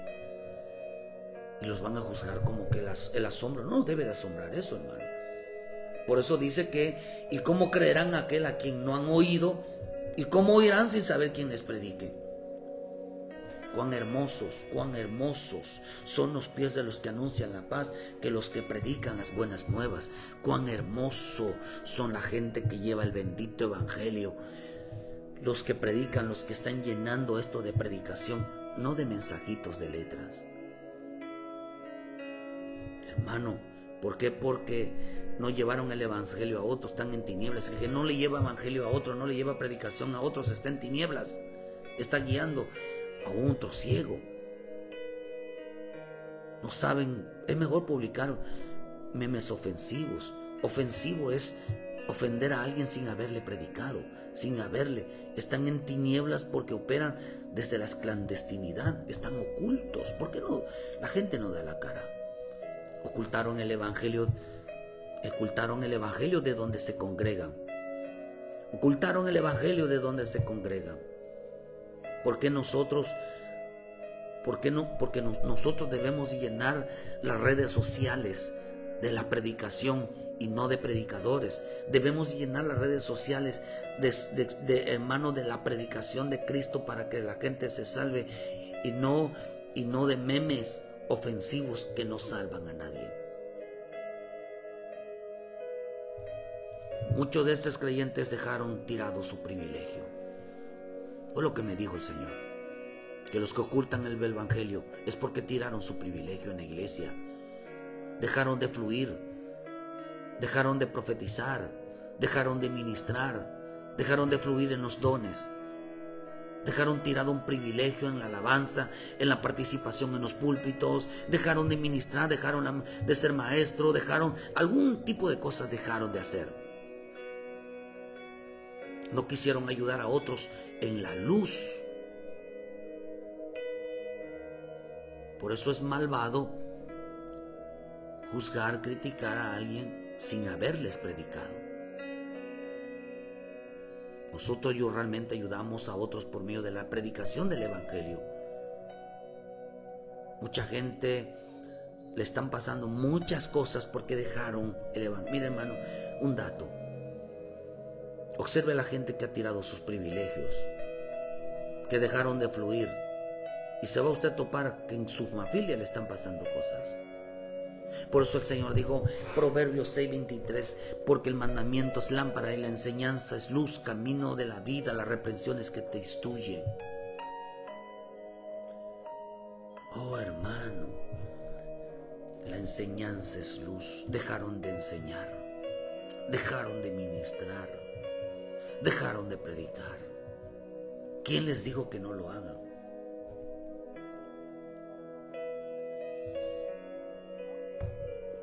Y los van a juzgar como que el asombro. No debe de asombrar eso, hermano. Por eso dice que, ¿y cómo creerán aquel a quien no han oído? ¿Y cómo oirán sin saber quién les predique? Cuán hermosos son los pies de los que anuncian la paz, que los que predican las buenas nuevas. Cuán hermoso son la gente que lleva el bendito evangelio. Los que predican, los que están llenando esto de predicación, no de mensajitos de letras. Hermano, ¿por qué? Porque no llevaron el evangelio a otros, están en tinieblas. El que no le lleva evangelio a otro, no le lleva predicación a otros, está en tinieblas. Está guiando a otro ciego. No saben, es mejor publicar memes ofensivos. Ofensivo es ofender a alguien sin haberle predicado, sin haberle. Están en tinieblas porque operan desde la clandestinidad, están ocultos. ¿Por qué no? La gente no da la cara. Ocultaron el evangelio de donde se congregan. Ocultaron el evangelio de donde se congregan. ¿Por qué nosotros? ¿Por qué no? Porque nosotros debemos llenar las redes sociales de la predicación y no de predicadores. Debemos llenar las redes sociales hermano, de la predicación de Cristo para que la gente se salve y no de memes ofensivos que no salvan a nadie. Muchos de estos creyentes dejaron tirado su privilegio. Fue lo que me dijo el Señor, que los que ocultan el evangelio es porque tiraron su privilegio en la iglesia. Dejaron de fluir, dejaron de profetizar, dejaron de ministrar, dejaron de fluir en los dones. Dejaron tirado un privilegio en la alabanza, en la participación en los púlpitos, dejaron de ministrar, dejaron de ser maestro, dejaron algún tipo de cosas dejaron de hacer. No quisieron ayudar a otros en la luz. Por eso es malvado juzgar, criticar a alguien sin haberles predicado. Nosotros realmente ayudamos a otros por medio de la predicación del evangelio. Mucha gente le están pasando muchas cosas porque dejaron el evangelio. Mira, hermano, un dato. Observe a la gente que ha tirado sus privilegios, que dejaron de fluir, y se va usted a topar que en su familia le están pasando cosas. Por eso el Señor dijo, Proverbios 6:23, porque el mandamiento es lámpara y la enseñanza es luz, camino de la vida, las reprensiones que te instruyen. Oh, hermano, la enseñanza es luz. Dejaron de enseñar, dejaron de ministrar, dejaron de predicar. ¿Quién les dijo que no lo hagan?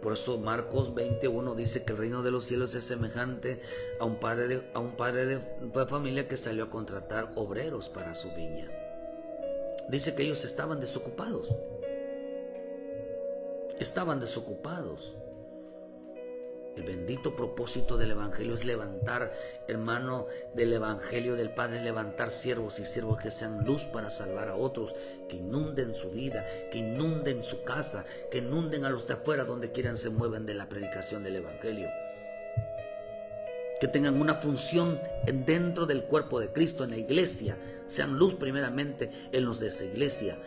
Por eso Marcos 21 dice que el reino de los cielos es semejante a un padre de familia que salió a contratar obreros para su viña. Dice que ellos estaban desocupados. Estaban desocupados. El bendito propósito del Evangelio es levantar, hermano, del Evangelio del Padre, levantar siervos y siervos que sean luz para salvar a otros, que inunden su vida, que inunden su casa, que inunden a los de afuera donde quieran se muevan de la predicación del Evangelio. Que tengan una función dentro del cuerpo de Cristo, en la iglesia, sean luz primeramente en los de esa iglesia.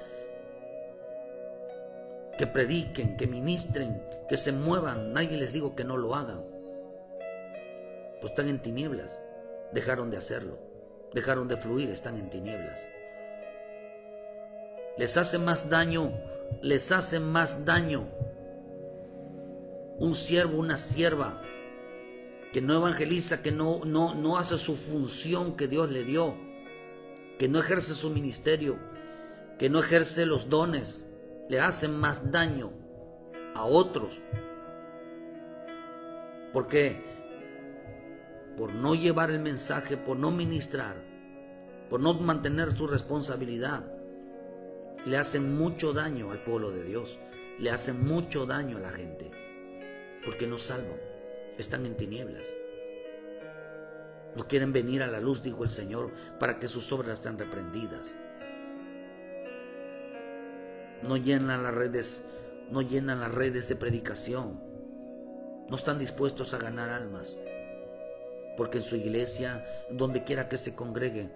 Que prediquen, que ministren, que se muevan. Nadie les digo que no lo hagan. Pues están en tinieblas. Dejaron de hacerlo. Dejaron de fluir, están en tinieblas. Les hace más daño un siervo, una sierva que no evangeliza, que no hace su función que Dios le dio, que no ejerce su ministerio, que no ejerce los dones. Le hacen más daño a otros. ¿Por qué? Por no llevar el mensaje, por no ministrar, por no mantener su responsabilidad. Le hacen mucho daño al pueblo de Dios. Le hacen mucho daño a la gente. Porque no salvan. Están en tinieblas. No quieren venir a la luz, dijo el Señor, para que sus obras sean reprendidas. No llenan las redes de predicación. No están dispuestos a ganar almas. Porque en su iglesia, donde quiera que se congreguen,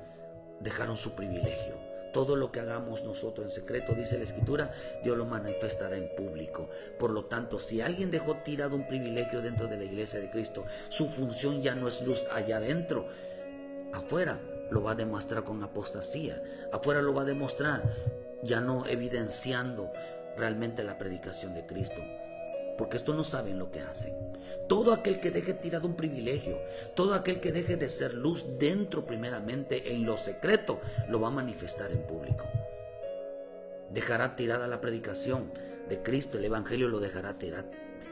dejaron su privilegio. Todo lo que hagamos nosotros en secreto, dice la Escritura, Dios lo manifestará en público. Por lo tanto, si alguien dejó tirado un privilegio dentro de la iglesia de Cristo, su función ya no es luz allá adentro. Afuera lo va a demostrar con apostasía. Afuera lo va a demostrar ya no evidenciando realmente la predicación de Cristo. Porque estos no saben lo que hacen. Todo aquel que deje tirado un privilegio, todo aquel que deje de ser luz dentro primeramente en lo secreto, lo va a manifestar en público. Dejará tirada la predicación de Cristo, el Evangelio lo dejará tirar.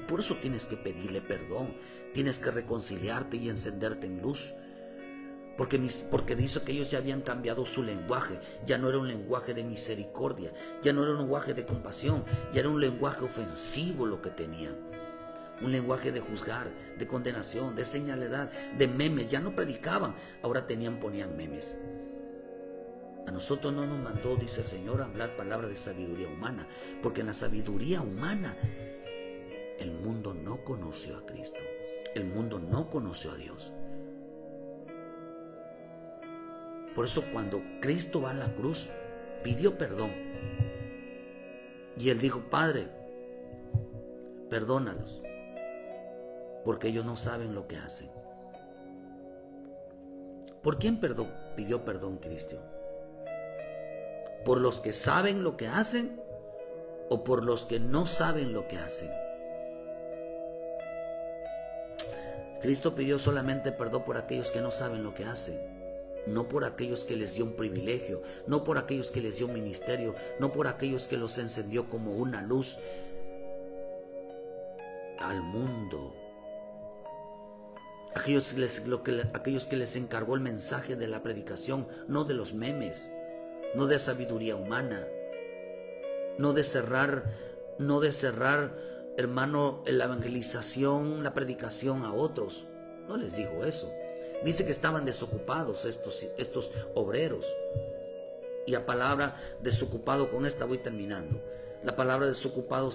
Por eso tienes que pedirle perdón, tienes que reconciliarte y encenderte en luz. Porque dice que ellos ya habían cambiado su lenguaje. Ya no era un lenguaje de misericordia, ya no era un lenguaje de compasión, ya era un lenguaje ofensivo lo que tenían. Un lenguaje de juzgar, de condenación, de señaledad, de memes. Ya no predicaban, ahora ponían memes. A nosotros no nos mandó, dice el Señor, a hablar palabras de sabiduría humana, porque en la sabiduría humana el mundo no conoció a Cristo, el mundo no conoció a Dios. Por eso cuando Cristo va a la cruz, pidió perdón. Y Él dijo, Padre, perdónalos, porque ellos no saben lo que hacen. ¿Por quién pidió perdón Cristo? ¿Por los que saben lo que hacen o por los que no saben lo que hacen? Cristo pidió solamente perdón por aquellos que no saben lo que hacen. No por aquellos que les dio un privilegio, no por aquellos que les dio un ministerio, no por aquellos que los encendió como una luz al mundo. Aquellos que les encargó el mensaje de la predicación, no de los memes, no de sabiduría humana, no de cerrar, hermano, la evangelización, la predicación a otros. No les dijo eso. Dice que estaban desocupados estos obreros. Y la palabra desocupado, con esta voy terminando. La palabra desocupado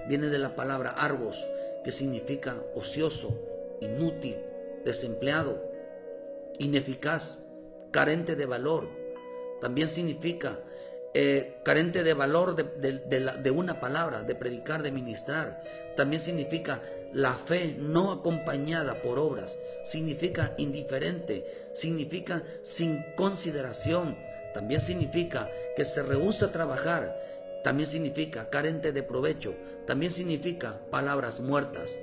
viene de la palabra argos, que significa ocioso, inútil, desempleado, ineficaz, carente de valor. También significa carente de valor de una palabra, de predicar, de ministrar. También significa la fe no acompañada por obras. Significa indiferente, significa sin consideración. También significa que se rehúsa a trabajar. También significa carente de provecho. También significa palabras muertas.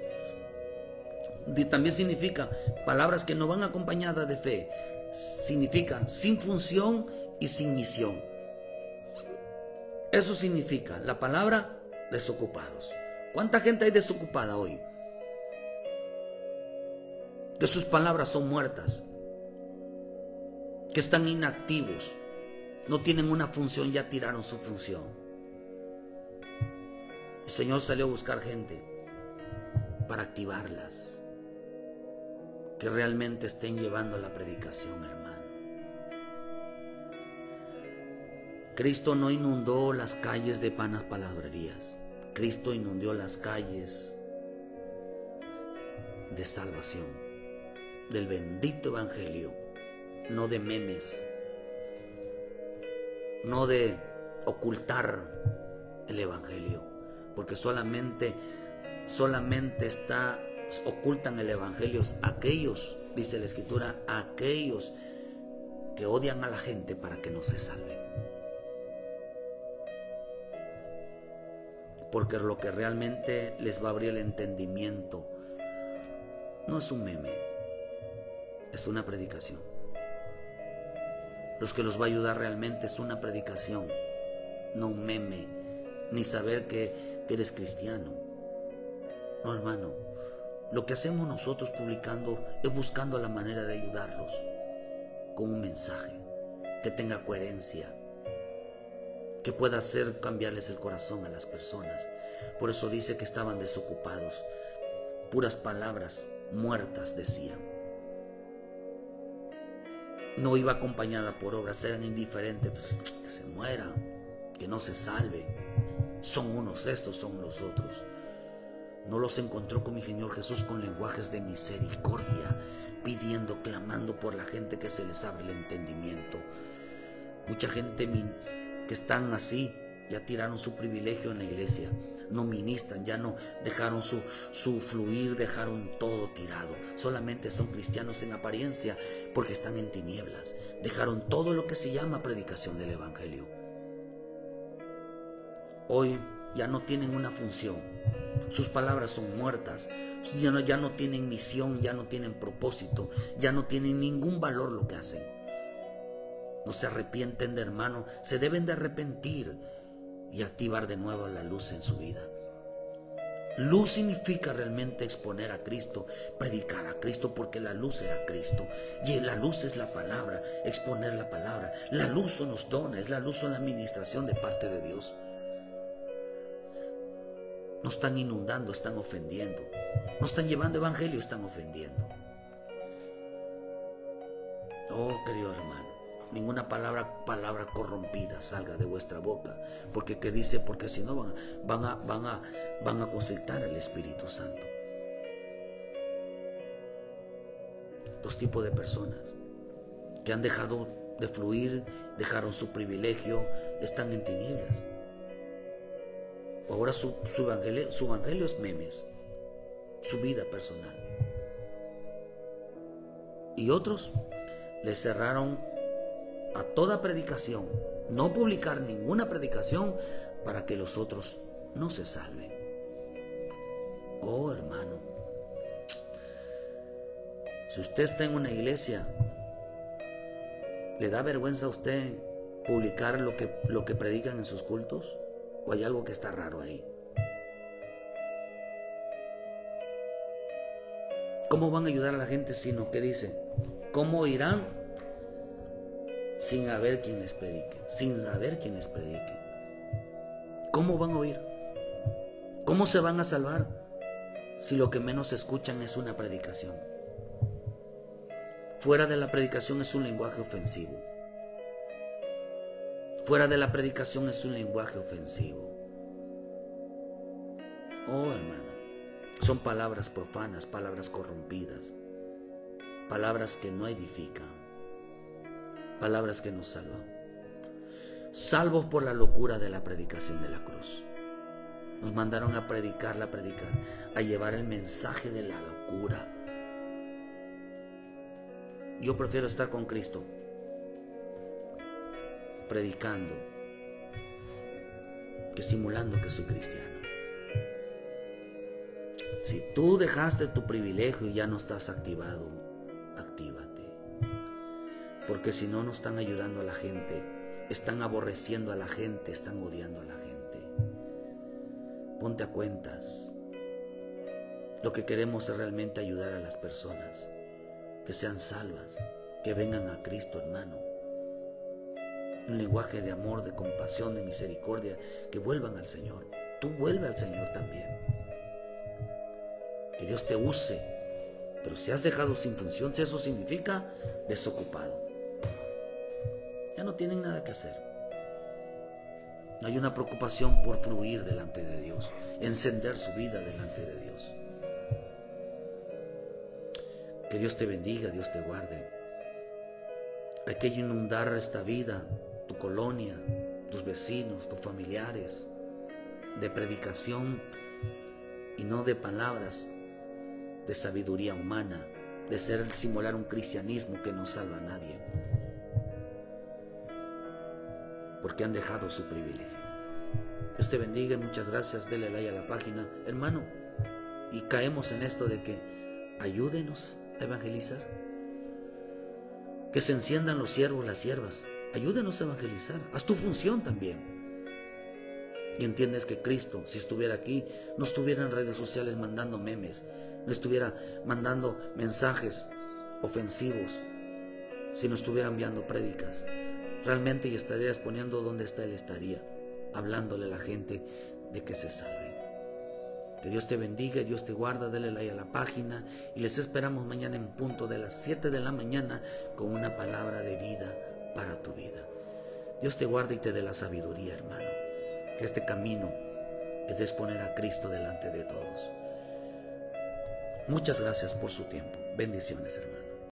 También significa palabras que no van acompañadas de fe. Significa sin función y sin misión. Eso significa la palabra desocupados. ¿Cuánta gente hay desocupada hoy? Que sus palabras son muertas, que están inactivos, no tienen una función, ya tiraron su función. El Señor salió a buscar gente para activarlas, que realmente estén llevando la predicación, hermano. Cristo no inundó las calles de vanas palabrerías. Cristo inundó las calles de salvación, del bendito evangelio, no de memes, no de ocultar el evangelio, porque solamente ocultan el evangelio aquellos, dice la Escritura, aquellos que odian a la gente para que no se salven. Porque lo que realmente les va a abrir el entendimiento no es un meme, es una predicación. Los que los va a ayudar realmente es una predicación, no un meme, ni saber que eres cristiano. No, hermano, lo que hacemos nosotros publicando es buscando la manera de ayudarlos con un mensaje que tenga coherencia, que pueda hacer cambiarles el corazón a las personas. Por eso dice que estaban desocupados, puras palabras muertas decían. No iba acompañada por obras, eran indiferentes, pues, que se mueran, que no se salven. Son unos estos, son los otros. No los encontró con mi Señor Jesús con lenguajes de misericordia, pidiendo, clamando por la gente que se les abre el entendimiento. Mucha gente que están así, ya tiraron su privilegio en la iglesia, no ministran, ya no dejaron su fluir, dejaron todo tirado. Solamente son cristianos en apariencia porque están en tinieblas. Dejaron todo lo que se llama predicación del evangelio. Hoy ya no tienen una función, sus palabras son muertas, ya no tienen misión, ya no tienen propósito, ya no tienen ningún valor lo que hacen. No se arrepienten de hermano, se deben de arrepentir y activar de nuevo la luz en su vida. Luz significa realmente exponer a Cristo, predicar a Cristo, porque la luz era Cristo. Y la luz es la palabra, exponer la palabra. La luz son los dones, la luz son la administración de parte de Dios. No están inundando, están ofendiendo. No están llevando evangelio, están ofendiendo. Oh, querido hermano, ninguna palabra corrompida salga de vuestra boca, porque ¿qué dice? Porque si no van a consultar al Espíritu Santo. Dos tipos de personas que han dejado de fluir, dejaron su privilegio, están en tinieblas. Ahora su evangelio es memes, su vida personal. Y otros le cerraron a toda predicación, no publicar ninguna predicación para que los otros no se salven. Oh, hermano, si usted está en una iglesia, ¿le da vergüenza a usted publicar lo que predican en sus cultos? ¿O hay algo que está raro ahí? ¿Cómo van a ayudar a la gente sino que dice? ¿Cómo irán sin haber quien les predique? Sin saber quien les predique. ¿Cómo van a oír? ¿Cómo se van a salvar si lo que menos escuchan es una predicación? Fuera de la predicación es un lenguaje ofensivo. Fuera de la predicación es un lenguaje ofensivo. Oh, hermano, son palabras profanas, palabras corrompidas, palabras que no edifican, palabras que nos salvan. Salvos por la locura de la predicación de la cruz. Nos mandaron a predicar a llevar el mensaje de la locura. Yo prefiero estar con Cristo, predicando, que simulando que soy cristiano. Si tú dejaste tu privilegio y ya no estás activado, actívate. Porque si no, no están ayudando a la gente, están aborreciendo a la gente, están odiando a la gente. ponte a cuentas. Lo que queremos es realmente ayudar a las personas, que sean salvas, que vengan a Cristo, hermano. Un lenguaje de amor, de compasión, de misericordia, que vuelvan al Señor. Tú vuelve al Señor también. Que Dios te use, pero si has dejado sin función, eso significa desocupado. Ya no tienen nada que hacer. No hay una preocupación por fluir delante de Dios, encender su vida delante de Dios. Que Dios te bendiga, Dios te guarde. Hay que inundar esta vida, tu colonia, tus vecinos, tus familiares, de predicación y no de palabras de sabiduría humana, de simular un cristianismo que no salva a nadie, porque han dejado su privilegio. Dios te bendiga y muchas gracias. Dele like a la página, hermano, y caemos en esto de que ayúdenos a evangelizar, que se enciendan los siervos, las siervas. Ayúdenos a evangelizar, haz tu función también. Y entiendes que Cristo, si estuviera aquí, no estuviera en redes sociales mandando memes, no estuviera mandando mensajes ofensivos, sino estuviera enviando prédicas. Realmente y estaría exponiendo donde está Él, estaría hablándole a la gente de que se salve. Que Dios te bendiga y Dios te guarda. Dale like a la página y les esperamos mañana en punto de las 7 de la mañana con una palabra de vida para tu vida. Dios te guarde y te dé la sabiduría, hermano. Que este camino es de exponer a Cristo delante de todos. Muchas gracias por su tiempo. Bendiciones, hermano.